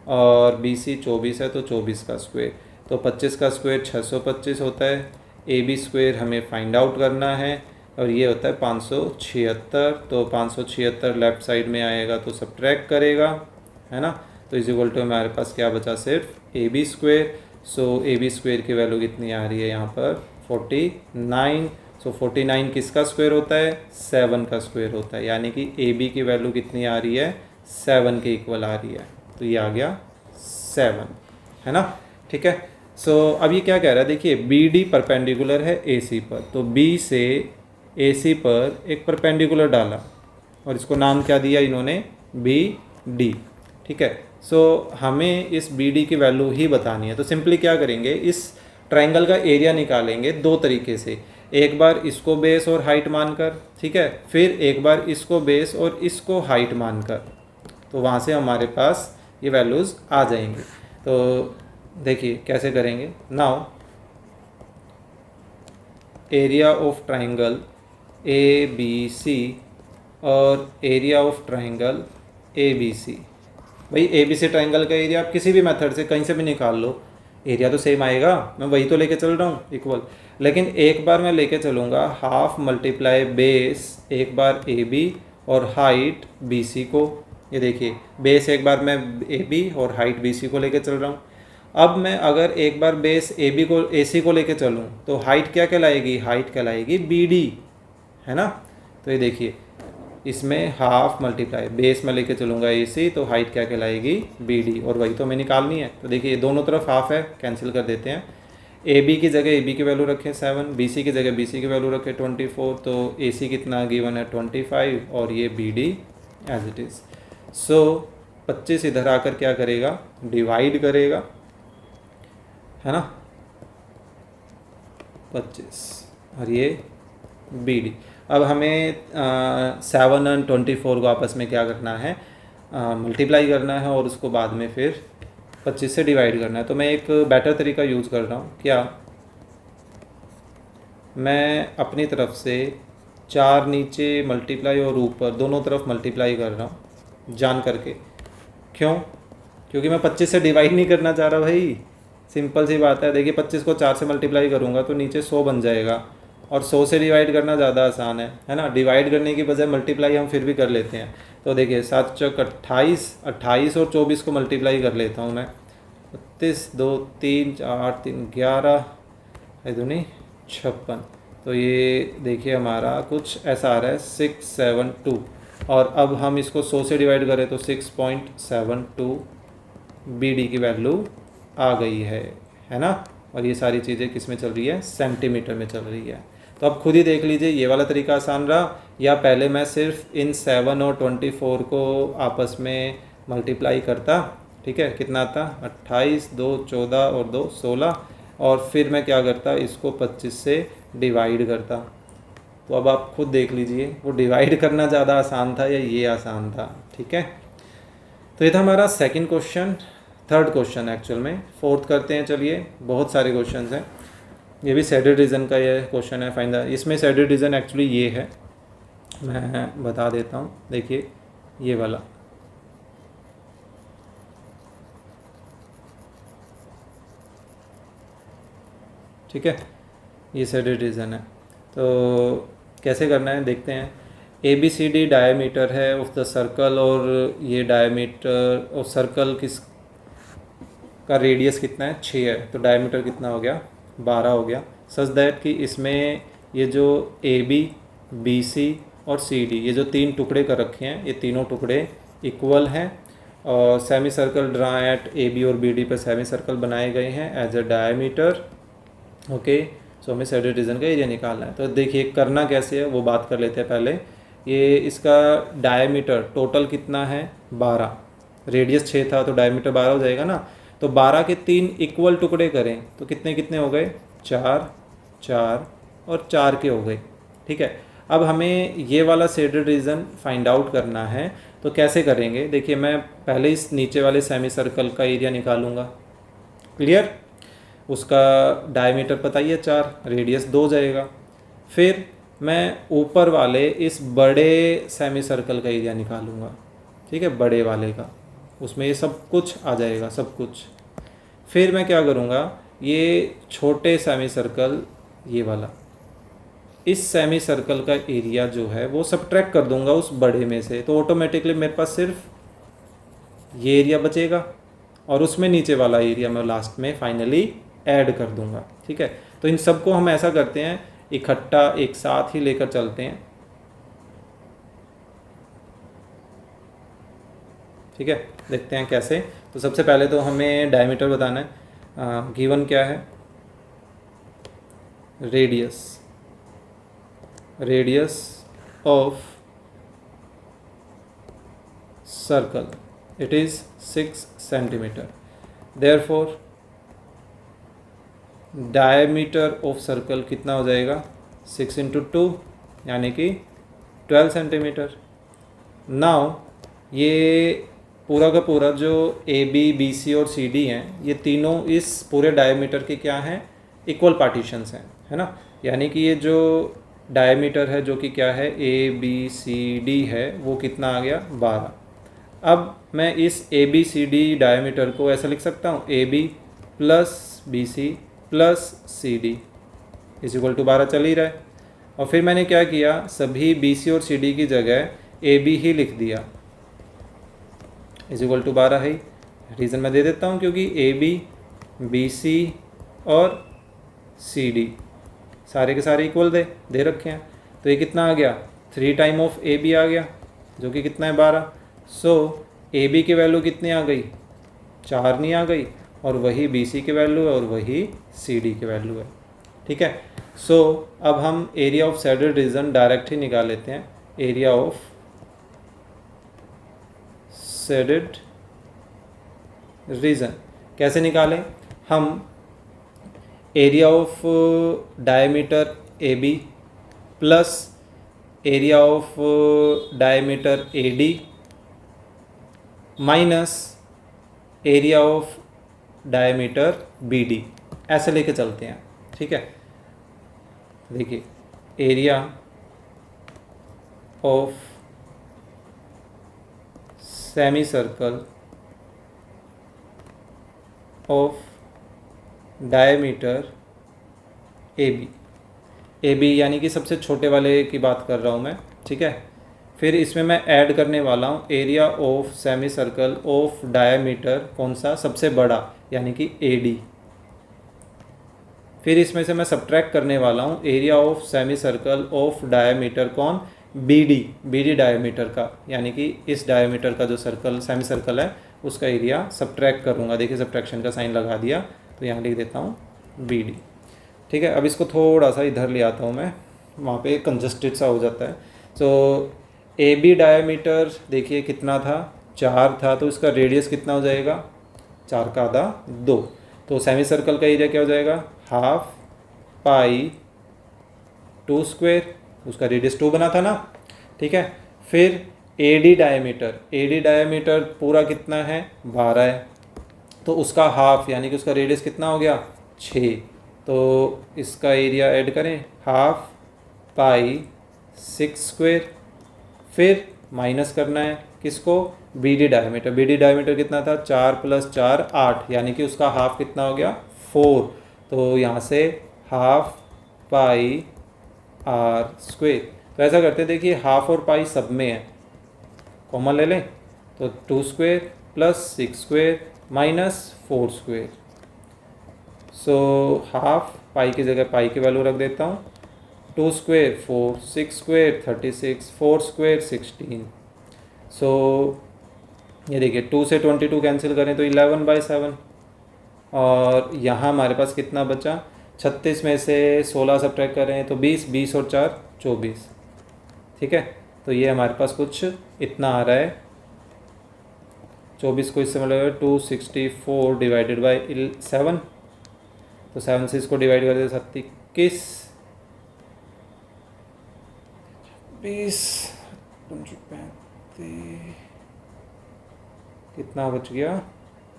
Speaker 1: और BC 24 है तो 24 का स्क्वायर। तो 25 का स्क्वायर 625 होता है, AB स्क्वायर हमें फाइंड आउट करना है, और ये होता है 576। तो 576 लेफ़्ट साइड में आएगा तो सब्ट्रैक्ट करेगा, है ना। तो इज इक्वल टू हमारे पास क्या बचा, सिर्फ AB स्क्वायर। सो AB स्क्वायर की वैल्यू कितनी आ रही है यहाँ पर 49। सो 49 किसका स्क्वायर होता है, 7 का स्क्वायर होता है, यानी कि AB की वैल्यू कितनी आ रही है, 7 के इक्वल आ रही है। तो ये आ गया 7, है ना। ठीक है, सो अब ये क्या कह रहा है, देखिए BD परपेंडिकुलर है AC पर, तो B से AC पर एक परपेंडिकुलर डाला और इसको नाम क्या दिया इन्होंने, BD। ठीक है, सो हमें इस BD की वैल्यू ही बतानी है। तो सिंपली क्या करेंगे, इस ट्राइंगल का एरिया निकालेंगे दो तरीके से, एक बार इसको बेस और हाइट मानकर, ठीक है, फिर एक बार इसको बेस और इसको हाइट मानकर, तो वहाँ से हमारे पास ये वैल्यूज़ आ जाएंगी। तो देखिए कैसे करेंगे। Now area of triangle ABC और एरिया ऑफ ट्राइंगल ABC, भाई ABC ट्राइंगल का एरिया आप किसी भी मेथड से कहीं से भी निकाल लो, एरिया तो सेम आएगा, मैं वही तो लेके चल रहा हूँ इक्वल। लेकिन एक बार मैं लेके चलूँगा हाफ मल्टीप्लाई बेस, एक बार AB और हाइट BC को। ये देखिए बेस एक बार मैं AB और हाइट BC को लेके चल रहा हूँ, अब मैं अगर एक बार बेस ए बी को ए सी को लेके चलूँ तो हाइट क्या कहलाएगी, हाइट कहलाएगी बी डी, है ना। तो ये देखिए इसमें हाफ मल्टीप्लाई बेस में लेके चलूँगा ए सी तो हाइट क्या कहलाएगी बी डी, और वही तो हमें निकालनी है। तो देखिए दोनों तरफ हाफ है, कैंसिल कर देते हैं। ए बी की जगह ए बी की वैल्यू रखें 7, बी सी की जगह बी सी की वैल्यू रखें 24, तो ए सी कितना गिवन है 25 और ये B D as it is. So 25 इधर आकर क्या करेगा, डिवाइड करेगा, है ना, 25 और ये बी डी। अब हमें 7 और 24 को आपस में क्या करना है, मल्टीप्लाई करना है और उसको बाद में फिर 25 से डिवाइड करना है। तो मैं एक बेटर तरीका यूज़ कर रहा हूँ, क्या मैं अपनी तरफ से 4 नीचे मल्टीप्लाई और ऊपर दोनों तरफ मल्टीप्लाई कर रहा हूँ जान करके। क्यों, क्योंकि मैं 25 से डिवाइड नहीं करना चाह रहा भाई, सिंपल सी बात है। देखिए 25 को 4 से मल्टीप्लाई करूँगा तो नीचे 100 बन जाएगा, और 100 से डिवाइड करना ज़्यादा आसान है ना। डिवाइड करने की बजाय मल्टीप्लाई हम फिर भी कर लेते हैं। तो देखिए 7 चौक 28, 28 और 24 को मल्टीप्लाई कर लेता हूँ मैं, 32 2 3 4 3 11 दूनी 56। तो ये देखिए हमारा कुछ ऐसा आ रहा है 672, और अब हम इसको 100 से डिवाइड करें तो 6.72 बी डी की वैल्यू आ गई है ना। और ये सारी चीज़ें किस में चल रही है, सेंटीमीटर में चल रही है। तो अब खुद ही देख लीजिए ये वाला तरीका आसान रहा, या पहले मैं सिर्फ इन 7 और 24 को आपस में मल्टीप्लाई करता, ठीक है, कितना आता 28 2 14 और 2 16, और फिर मैं क्या करता इसको 25 से डिवाइड करता। तो अब आप खुद देख लीजिए वो डिवाइड करना ज़्यादा आसान था या ये आसान था, ठीक है। तो ये था हमारा second question, third question actual में। फोर्थ करते हैं, चलिए बहुत सारे क्वेश्चन हैं। ये भी शेडेड रीजन का ये क्वेश्चन है, फाइंड द, इसमें शेडेड रीजन एक्चुअली ये है, मैं बता देता हूँ। देखिए ये वाला, ठीक है, ये शेडेड रीजन है। तो कैसे करना है देखते हैं। A B C D diameter है ऑफ द सर्कल, और ये डायमीटर ऑफ सर्कल किस का रेडियस कितना है 6 है, तो डायमीटर कितना हो गया 12 हो गया। सच दैट कि इसमें ये जो ए बी बी सी और सी डी ये जो 3 टुकड़े कर रखे हैं, ये तीनों टुकड़े इक्वल हैं, और semi circle draw at A B और बी डी पर सेमी सर्कल बनाए गए हैं as a diameter. Okay, so हमें शेडेड रीजन का एरिया निकालना है। तो देखिए करना कैसे है वो बात कर लेते हैं पहले। ये इसका डायमीटर टोटल कितना है 12, रेडियस 6 था तो डायमीटर 12 हो जाएगा ना। तो 12 के 3 इक्वल टुकड़े करें तो कितने कितने हो गए 4 4 और 4 के हो गए, ठीक है। अब हमें ये वाला शेडेड रीजन फाइंड आउट करना है, तो कैसे करेंगे देखिए, मैं पहले इस नीचे वाले सेमी सर्कल का एरिया निकालूंगा, क्लियर। उसका डायमीटर पता ही है 4, रेडियस 2 जाएगा। फिर मैं ऊपर वाले इस बड़े सेमी सर्कल का एरिया निकालूंगा, ठीक है, बड़े वाले का, उसमें ये सब कुछ आ जाएगा सब कुछ। फिर मैं क्या करूँगा, ये छोटे सेमी सर्कल ये वाला, इस सेमी सर्कल का एरिया जो है वो सब्ट्रैक्ट कर दूंगा उस बड़े में से, तो ऑटोमेटिकली मेरे पास सिर्फ ये एरिया बचेगा, और उसमें नीचे वाला एरिया मैं लास्ट में फाइनली ऐड कर दूंगा, ठीक है। तो इन सबको हम ऐसा करते हैं इकट्ठा एक साथ ही लेकर चलते हैं, ठीक है। देखते हैं कैसे। तो सबसे पहले तो हमें डायमीटर बताना है, गिवन क्या है radius of circle, it is 6 centimetre. Therefore diameter of circle कितना हो जाएगा 6 × 2 यानी कि 12 सेंटीमीटर। नाउ ये पूरा का पूरा जो ए बी बी सी और सी डी हैं, ये तीनों इस पूरे डायमीटर के क्या हैं इक्वल पार्टीशंस हैं, है ना। यानी कि ये जो डायमीटर है जो कि क्या है ए बी सी डी है, वो कितना आ गया 12। अब मैं इस A B C D diameter को ऐसा लिख सकता हूँ A B plus B C plus C D is equal to 12 चल ही रहा है। और फिर मैंने क्या किया, सभी बी सी और सी डी की जगह ए बी ही लिख दिया, इज इक्वल टू 12 है। रीज़न मैं दे देता हूँ क्योंकि ए बी BC और CD सारे के सारे इक्वल दे रखे हैं। तो ये कितना आ गया, 3 टाइम ऑफ AB आ गया, जो कि कितना है 12। सो AB की वैल्यू कितनी आ गई, 4 नहीं आ गई, और वही BC की वैल्यू है और वही CD की वैल्यू है। ठीक है। सो अब हम area of shaded region direct ही निकाल लेते हैं। एरिया ऑफ शेडेड रीजन कैसे निकालें हम, area of diameter AB plus area of diameter AD minus area of diameter BD, ऐसे लेके चलते हैं। ठीक है, देखिए area of semi circle of diameter AB यानी कि सबसे छोटे वाले की बात कर रहा हूँ मैं। ठीक है, फिर इसमें मैं ऐड करने वाला हूँ area of semi circle of diameter, कौन सा सबसे बड़ा, यानी कि AD। फिर इसमें से मैं सब्ट्रैक्ट करने वाला हूँ area of semi circle of diameter, कौन, BD डायमीटर का, यानी कि इस डायमीटर का जो सर्कल सेमी सर्कल है उसका एरिया सब्ट्रैक्ट करूँगा। देखिए सब्ट्रैक्शन का साइन लगा दिया, तो यहाँ लिख देता हूँ BD। ठीक है, अब इसको थोड़ा सा इधर ले आता हूँ मैं, वहाँ पे कंजस्टेड सा हो जाता है। तो AB डायमीटर देखिए कितना था, 4 था, तो इसका रेडियस कितना हो जाएगा, 4 का आधा 2। तो सेमी सर्कल का एरिया क्या हो जाएगा, हाफ पाई 2 स्क्वायर, उसका रेडियस 2 बना था ना। ठीक है, फिर AD डायमीटर पूरा कितना है, 12 है, तो उसका हाफ यानी कि उसका रेडियस कितना हो गया, 6। तो इसका एरिया ऐड करें, हाफ पाई 6 स्क्वायर, फिर माइनस करना है किसको, BD डायमीटर कितना था, 4 + 4 8, यानी कि उसका हाफ कितना हो गया, 4। तो यहाँ से हाफ पाई R स्क्वायर। तो ऐसा करते हैं, देखिए हाफ और पाई सब में है, कॉमन ले लें, तो 2 square plus 6 square minus 4 square. So half पाई की जगह पाई की वैल्यू रख देता हूँ, 2 स्क्वायर 4, 6 स्क्वायर 36, 4 स्क्वायर 16। सो ये देखिए 2 से 22 कैंसिल करें तो 11/7, और यहाँ हमारे पास कितना बचा, 36 में से 16 सब्ट्रैक्ट करें तो 20 और 4 24। ठीक है, तो ये हमारे पास कुछ इतना आ रहा है। 24 को इससे मतलब 264 डिवाइडेड बाई 7, तो 7 से इसको डिवाइड कर दे 27, 20 कितना बच गया,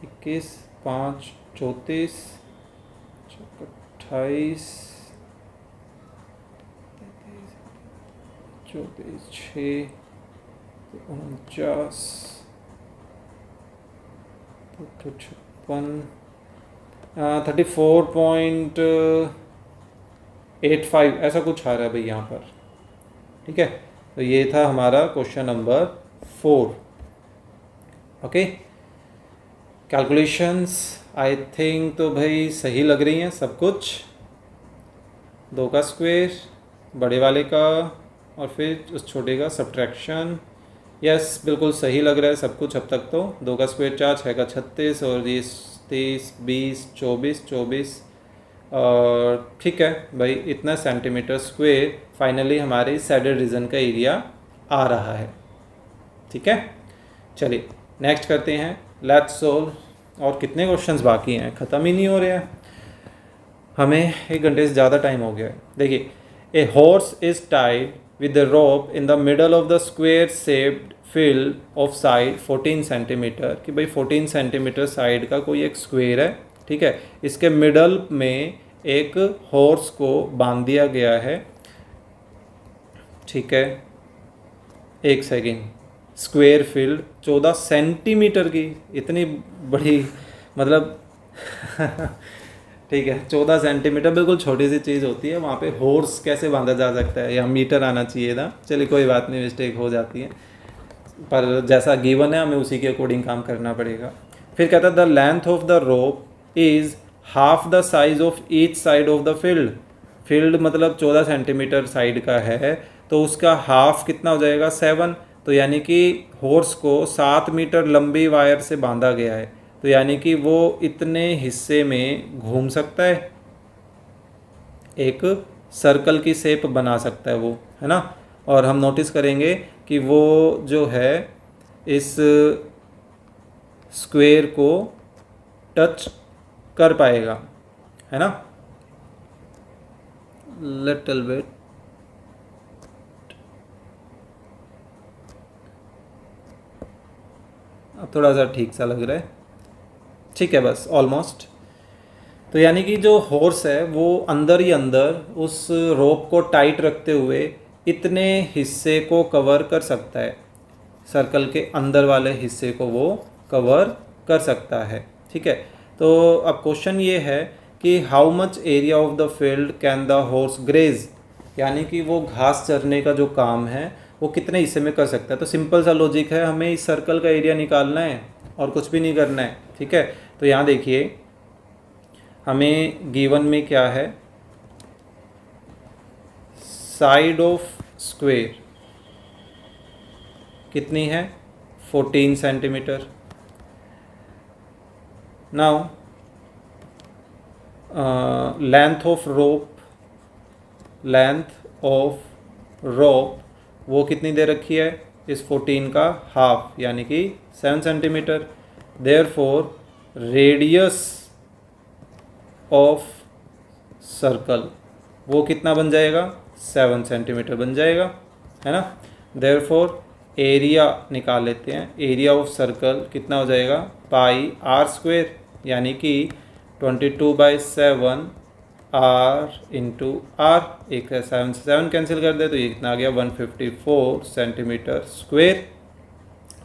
Speaker 1: 21 5 34 28 24 6 49 तो 56 34.85 ऐसा कुछ आ रहा है भाई यहाँ पर। ठीक है, तो ये था हमारा question number 4। Okay, calculations I think तो भाई सही लग रही हैं सब कुछ। 2 का स्क्वायर बड़े वाले का और फिर उस छोटे का सब्ट्रैक्शन, यस बिल्कुल सही लग रहा है सब कुछ अब तक। तो 2 का स्क्वायर 4, 6 का 36 और ये 30 20 24 और ठीक है भाई, इतना सेंटीमीटर स्क्वायर फाइनली हमारे शेडेड रीजन का एरिया आ रहा है। ठीक है, चलिए नेक्स्ट करते हैं, लेट्स सोल्व। और कितने क्वेश्चंस बाकी हैं, ख़त्म ही नहीं हो रहे हैं, हमें 1 घंटे से ज़्यादा टाइम हो गया है। देखिए, a horse is tied with the rope in the middle of the square shaped field of side 14 centimetre, कि भाई 14 सेंटीमीटर साइड का कोई एक स्क्वायर है। ठीक है, इसके मिडल में एक हॉर्स को बांध दिया गया है। ठीक है, एक सेकेंड, स्क्वायर फील्ड 14 सेंटीमीटर की, इतनी बड़ी मतलब ठीक है, 14 सेंटीमीटर बिल्कुल छोटी सी चीज़ होती है, वहाँ पे हॉर्स कैसे बांधा जा सकता है, या मीटर आना चाहिए था। चलिए कोई बात नहीं, मिस्टेक हो जाती है, पर जैसा गिवन है हमें उसी के अकॉर्डिंग काम करना पड़ेगा। फिर कहता है the length of the rope is half the size of each side of the field, field मतलब 14 सेंटीमीटर साइड का है, तो उसका हाफ कितना हो जाएगा 7। तो यानी कि हॉर्स को 7 मीटर लंबी वायर से बांधा गया है, तो यानी कि वो इतने हिस्से में घूम सकता है, एक सर्कल की शेप बना सकता है वो, है ना। और हम नोटिस करेंगे कि वो जो है इस स्क्वायर को टच कर पाएगा, है ना, लिटिल बिट। अब थोड़ा सा ठीक सा लग रहा है, ठीक है, बस ऑलमोस्ट। तो यानी कि जो हॉर्स है वो अंदर ही अंदर उस रोप को टाइट रखते हुए इतने हिस्से को कवर कर सकता है, सर्कल के अंदर वाले हिस्से को वो कवर कर सकता है, ठीक है। तो अब क्वेश्चन ये है कि how much area of the field can the horse graze, यानी कि वो घास चरने का जो काम है वो कितने हिस्से में कर सकता है। तो सिंपल सा लॉजिक है, हमें इस सर्कल का एरिया निकालना है और कुछ भी नहीं करना है, ठीक है। तो यहाँ देखिए हमें गिवन में क्या है, साइड ऑफ स्क्वायर कितनी है 14 centimetre. Now length of rope, length of rope वो कितनी दे रखी है, इस 14 का हाफ यानी कि 7 centimetre. Therefore radius of circle वो कितना बन जाएगा 7 सेंटीमीटर बन जाएगा, है ना। देयरफॉर एरिया निकाल लेते हैं, एरिया ऑफ सर्कल कितना हो जाएगा पाई आर स्क्वायर, यानी कि 22/7 आर इंटू आर, एक 7 से 7 कैंसिल कर दे तो ये कितना आ गया 154 सेंटीमीटर स्क्वायर,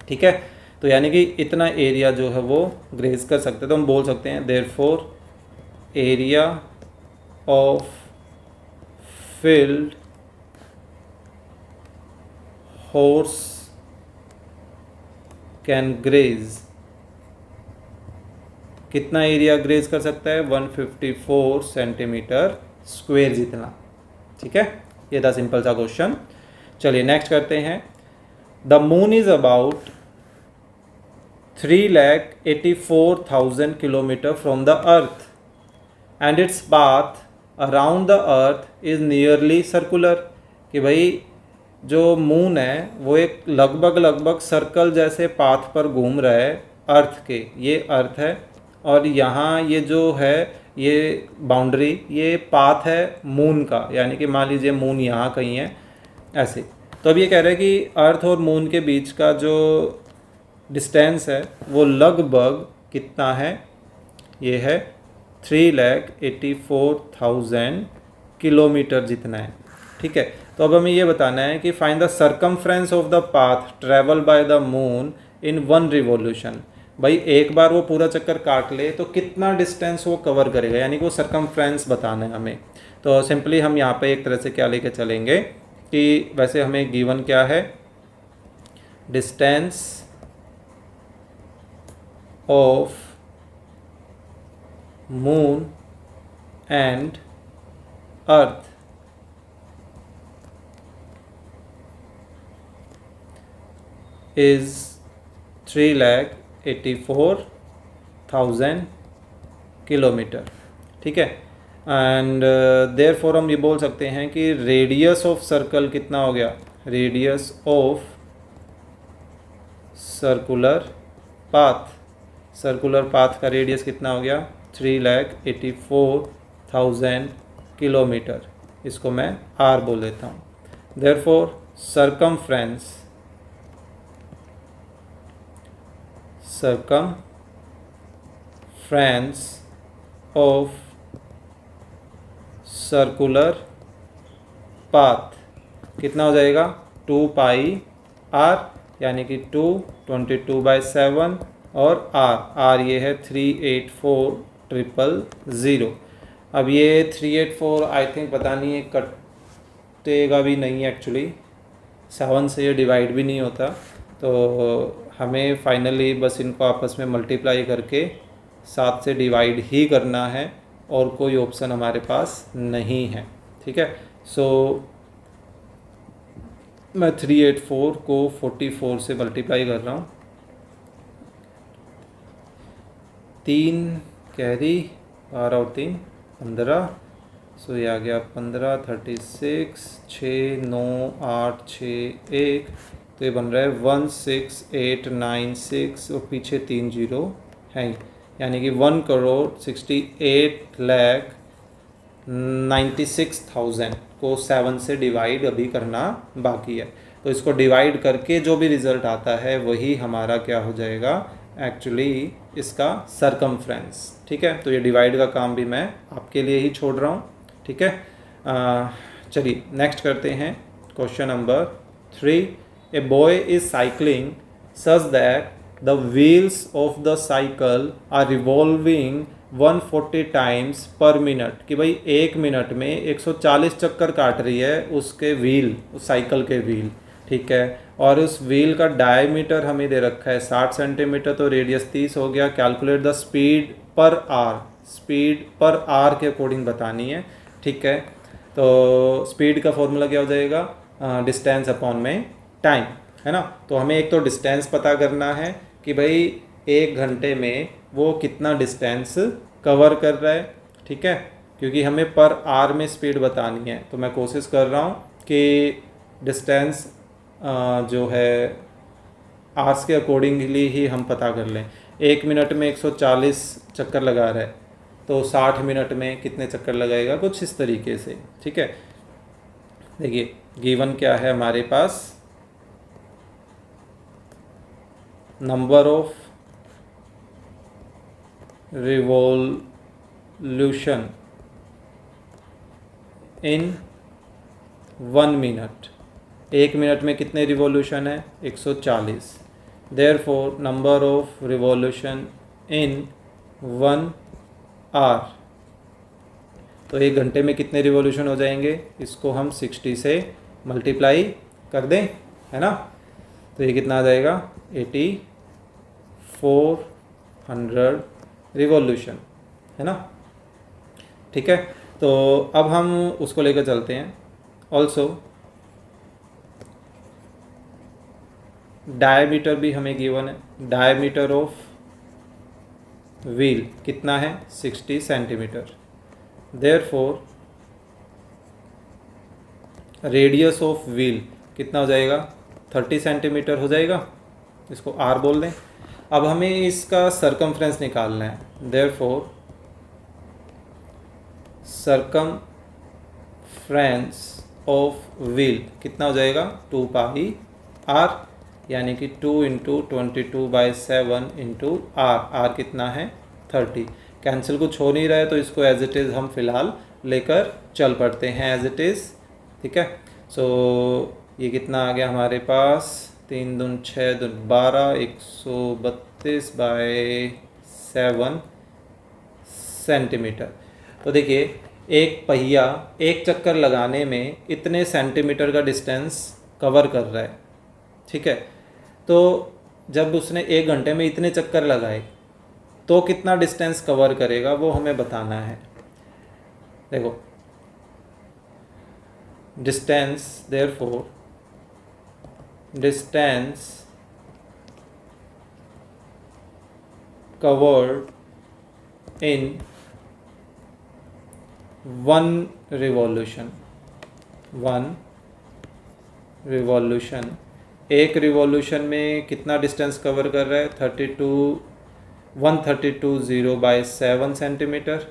Speaker 1: ठीक है। तो यानी कि इतना एरिया जो है वो ग्रेज कर सकते हैं। तो हम बोल सकते हैं therefore area of field horse can graze, कितना एरिया ग्रेज कर सकता है 154 सेंटीमीटर स्क्वायर जितना, ठीक है। ये था सिंपल सा क्वेश्चन। चलिए नेक्स्ट करते हैं। The moon is about 3,84,000 kilometre from the earth and its path around the earth is nearly circular, कि भाई जो मून है वो एक लगभग सर्कल जैसे पाथ पर घूम रहा है अर्थ के, ये अर्थ है और यहाँ ये जो है ये बाउंड्री ये पाथ है मून का, यानी कि मान लीजिए मून यहाँ कहीं है ऐसे। तो अब ये कह रहा है कि अर्थ और मून के बीच का जो डिस्टेंस है वो लगभग कितना है, ये है 3,84,000 किलोमीटर जितना है, ठीक है। तो अब हमें ये बताना है कि find the circumference of the path travel by the moon in 1 revolution. भाई एक बार वो पूरा चक्कर काट ले तो कितना डिस्टेंस वो कवर करेगा, यानी कि वो सर्कमफ्रेंस बताना है हमें। तो सिंपली हम यहाँ पे एक तरह से क्या लेके चलेंगे कि वैसे हमें गिवन क्या है, distance of moon and earth is 3,84,000 kilometre, ठीक है। एंड देयरफॉर हम ये बोल सकते हैं कि रेडियस ऑफ सर्कल कितना हो गया, radius of circular path, circular path का रेडियस कितना हो गया 3,84,000 किलोमीटर, इसको मैं आर बोल देता हूँ। Therefore circumference, circumference of circular path कितना हो जाएगा 2 पाई r, यानी कि 22/7 और r ये है 384,000। अब ये 384 आई थिंक पता नहीं है कटेगा भी नहीं, एक्चुअली 7 से ये डिवाइड भी नहीं होता, तो हमें फाइनली बस इनको आपस में मल्टीप्लाई करके 7 से डिवाइड ही करना है और कोई ऑप्शन हमारे पास नहीं है। ठीक है, सो मैं 384 को 44 से मल्टीप्लाई कर रहा हूँ। 3 कैरी 12 और 3 15, सो ये आ गया 15, 36, 6 9 8 6 1, तो ये बन रहा है 16896 और पीछे 3 जीरो है, यानी कि 1,68,96,000 को 7 से डिवाइड अभी करना बाकी है। तो इसको डिवाइड करके जो भी रिज़ल्ट आता है वही हमारा क्या हो जाएगा, एक्चुअली इसका सरकमफ्रेंस। ठीक है, तो ये डिवाइड का काम भी मैं आपके लिए ही छोड़ रहा हूँ। ठीक है, चलिए नेक्स्ट करते हैं। Question number 3, a boy is cycling such that the wheels of the cycle are revolving 140 times per minute, कि भाई 1 मिनट में 140 चक्कर काट रही है उसके व्हील, उस साइकिल के व्हील। ठीक है, और उस व्हील का डायमीटर हमें दे रखा है 60 सेंटीमीटर, तो रेडियस 30 हो गया। कैलकुलेट द स्पीड पर आर, स्पीड पर आर के अकॉर्डिंग बतानी है। ठीक है, तो स्पीड का फॉर्मूला क्या हो जाएगा, डिस्टेंस अपॉन में टाइम, है ना। तो हमें एक तो डिस्टेंस पता करना है कि भाई 1 घंटे में वो कितना डिस्टेंस कवर कर रहा है। ठीक है, क्योंकि हमें पर आर में स्पीड बतानी है, तो मैं कोशिश कर रहा हूँ कि डिस्टेंस जो है आर्स के अकॉर्डिंगली ही हम पता कर लें। 1 मिनट में 140 चक्कर लगा रहा है, तो 60 मिनट में कितने चक्कर लगाएगा, कुछ इस तरीके से। ठीक है, देखिए गिवन क्या है हमारे पास, number of revolution in 1 minute. 1 minute में कितने रिवॉल्यूशन है, 140। Therefore number of revolution in 1 hour, तो 1 घंटे में कितने रिवॉल्यूशन हो जाएंगे, इसको हम 60 से मल्टीप्लाई कर दें, है ना। तो ये कितना आ जाएगा, 8400 रिवॉल्यूशन, है ना। ठीक है, तो अब हम उसको लेकर चलते हैं। ऑल्सो डायमीटर भी हमें गिवन है, डायमीटर ऑफ व्हील कितना है, 60 centimetre. Therefore radius of wheel कितना हो जाएगा, 30 सेंटीमीटर हो जाएगा, इसको आर बोल दें। अब हमें इसका सरकमफ्रेंस निकालना है। देयरफॉर सरकमफ्रेंस ऑफ व्हील कितना हो जाएगा, 2 पाई आर, यानी कि 2 × 22/7 × आर। आर कितना है, 30। कैंसिल कुछ हो नहीं रहा है, तो इसको एज इट इज़ हम फिलहाल लेकर चल पड़ते हैं एज इट इज़। ठीक है, सो ये कितना आ गया हमारे पास, 3 दून 6 दून 12, 132/7 सेंटीमीटर। तो देखिए एक पहिया एक चक्कर लगाने में इतने सेंटीमीटर का डिस्टेंस कवर कर रहा है। ठीक है, तो जब उसने 1 घंटे में इतने चक्कर लगाए तो कितना डिस्टेंस कवर करेगा वो हमें बताना है। देखो distance, therefore distance covered in 1 revolution, 1 revolution, एक रिवॉल्यूशन में कितना डिस्टेंस कवर कर रहा है, 132.0/7 centimetre.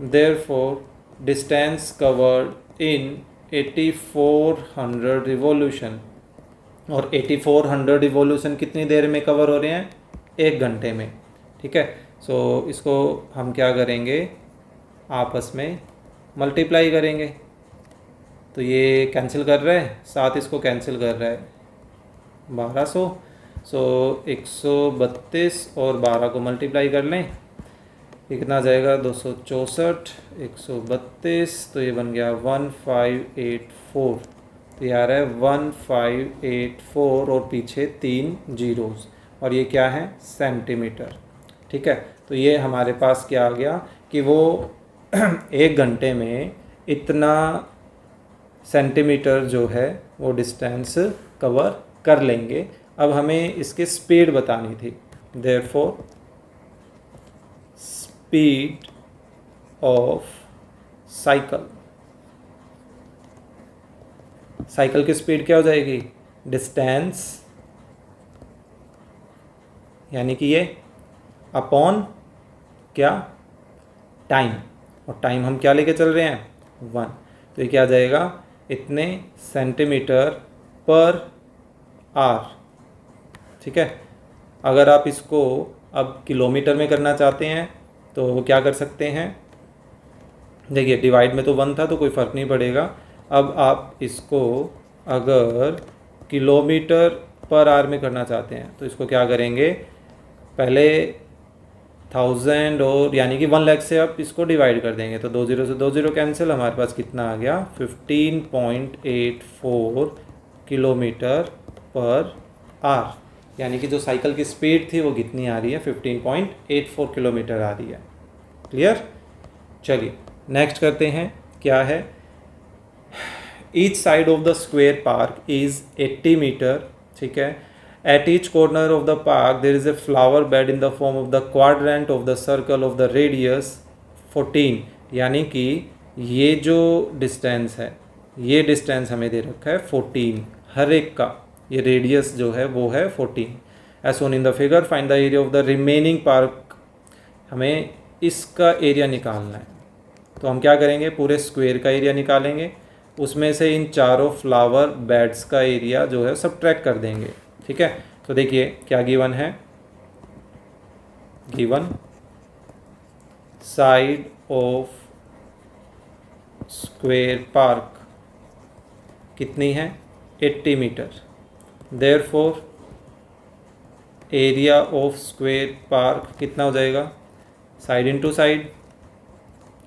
Speaker 1: Therefore distance covered in 8400 revolution, और 8400 रिवॉल्यूशन कितनी देर में कवर हो रहे हैं, 1 घंटे में। ठीक है, सो इसको हम क्या करेंगे, आपस में मल्टीप्लाई करेंगे। तो ये कैंसिल कर रहा है, साथ इसको कैंसिल कर रहा है, 1200। सो 132 और 12 को मल्टीप्लाई कर लें, ये कितना आ जाएगा, 264, 132, तो ये बन गया 1584। तो ये आ रहा है 1584 और पीछे 3 जीरोस, और ये क्या है, सेंटीमीटर। ठीक है, तो ये हमारे पास क्या आ गया कि वो 1 घंटे में इतना सेंटीमीटर जो है वो डिस्टेंस कवर कर लेंगे। अब हमें इसकी स्पीड बतानी थी, therefore speed of cycle, cycle की स्पीड क्या हो जाएगी, डिस्टेंस यानी कि ये अपॉन क्या, टाइम, और टाइम हम क्या लेके चल रहे हैं, 1, तो ये क्या आ जाएगा, इतने सेंटीमीटर पर आवर। ठीक है, अगर आप इसको अब किलोमीटर में करना चाहते हैं तो क्या कर सकते हैं, देखिए डिवाइड में तो 1 था तो कोई फ़र्क नहीं पड़ेगा। अब आप इसको अगर किलोमीटर पर आवर में करना चाहते हैं तो इसको क्या करेंगे, पहले 1000 और यानी कि 1 लाख से आप इसको डिवाइड कर देंगे तो 2 0 से 2 0 कैंसिल, हमारे पास कितना आ गया, 15.84 किलोमीटर पर आवर। यानी कि जो साइकिल की स्पीड थी वो कितनी आ रही है, 15.84 किलोमीटर आ रही है। क्लियर। चलिए नेक्स्ट करते हैं, क्या है, each side of the square park is 80 metre. ठीक है, at each corner of the park there is a flower bed in the form of the quadrant of the circle of the radius 14। यानी कि ये जो डिस्टेंस है, ये डिस्टेंस हमें दे रखा है 14, हर एक का ये रेडियस जो है वो है 14। As shown in the figure find the area of the remaining park, हमें इसका एरिया निकालना है। तो हम क्या करेंगे, पूरे स्क्वायर का एरिया निकालेंगे, उसमें से इन चारों फ्लावर बेड्स का एरिया जो है सब्ट्रैक्ट कर देंगे। ठीक है, तो देखिए क्या गिवन है, given side of square park कितनी है, 80 metre. Therefore area of square park कितना हो जाएगा, साइड इनटू साइड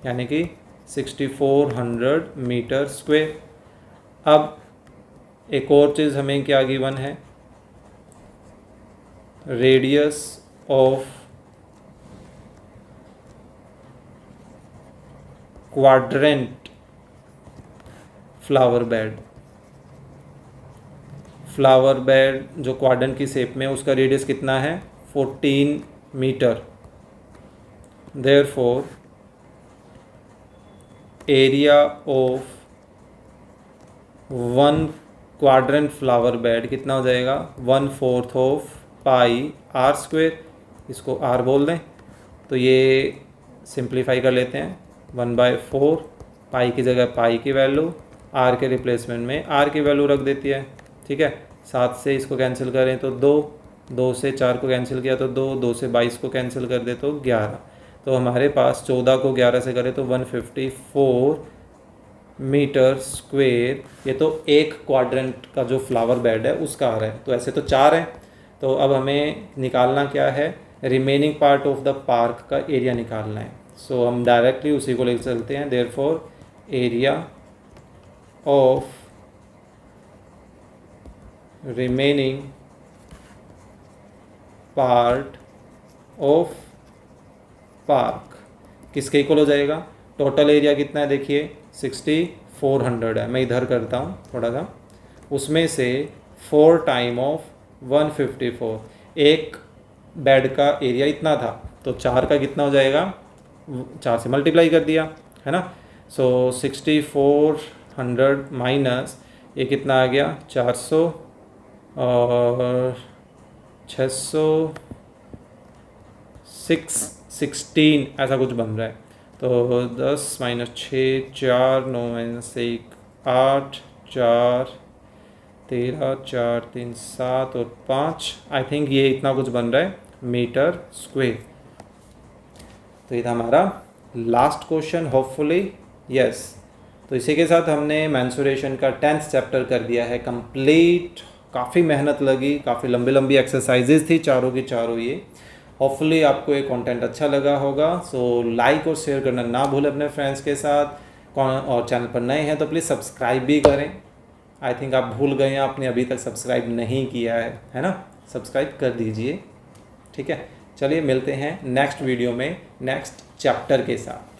Speaker 1: यानी कि 6400 मीटर स्क्वायर। अब एक और चीज़ हमें क्या गिवन है, radius of quadrant flower bed, flower bed जो क्वाड्रेंट की शेप में, उसका रेडियस कितना है, 14 metre. Therefore area of 1 quadrant flower bed कितना हो जाएगा, 1/4 ऑफ पाई आर स्क्वायर, इसको आर बोल दें। तो ये सिंप्लीफाई कर लेते हैं, 1/4, पाई की जगह पाई की वैल्यू, आर के रिप्लेसमेंट में आर की वैल्यू रख देती है। ठीक है, 7 से इसको कैंसिल करें तो 2, 2 से 4 को कैंसिल किया तो 2, 2 से 22 को कैंसिल कर दे तो 11। तो हमारे पास 14 को 11 से करें तो 154 मीटर स्क्वायर। ये तो एक क्वाड्रेंट का जो फ्लावर बेड है उसका आ रहा है, तो ऐसे तो 4 हैं। तो अब हमें निकालना क्या है, remaining part of the park का एरिया निकालना है। सो हम डायरेक्टली उसी को लेकर चलते हैं, therefore area of remaining part of park किसके इक्वल हो जाएगा, टोटल एरिया कितना है, देखिए 6400 है। मैं इधर करता हूँ थोड़ा सा, उसमें से 4 टाइम ऑफ 154, एक बेड का एरिया इतना था तो 4 का कितना हो जाएगा, 4 से मल्टीप्लाई कर दिया है ना। सो 6400 माइनस ये कितना आ गया, 400 और 600 16 ऐसा कुछ बन रहा है। तो 10 माइनस 6 4, 9 माइनस 1 8, 4 13, 4 3 7 और 5, आई थिंक ये इतना कुछ बन रहा है मीटर स्क्वायर। तो ये था हमारा लास्ट क्वेश्चन, होपफुली यस। तो इसी के साथ हमने मेंसुरेशन का 10th चैप्टर कर दिया है कंप्लीट। काफ़ी मेहनत लगी, काफ़ी लंबी लंबी एक्सरसाइजेज थी चारों की चारों ये। होपफुली आपको ये कंटेंट अच्छा लगा होगा। सो लाइक और शेयर करना ना भूलें अपने फ्रेंड्स के साथ। और चैनल पर नए हैं तो प्लीज़ सब्सक्राइब भी करें। आई थिंक आप भूल गए हैं, आपने अभी तक सब्सक्राइब नहीं किया है ना, सब्सक्राइब कर दीजिए। ठीक है, चलिए मिलते हैं नेक्स्ट वीडियो में नेक्स्ट चैप्टर के साथ।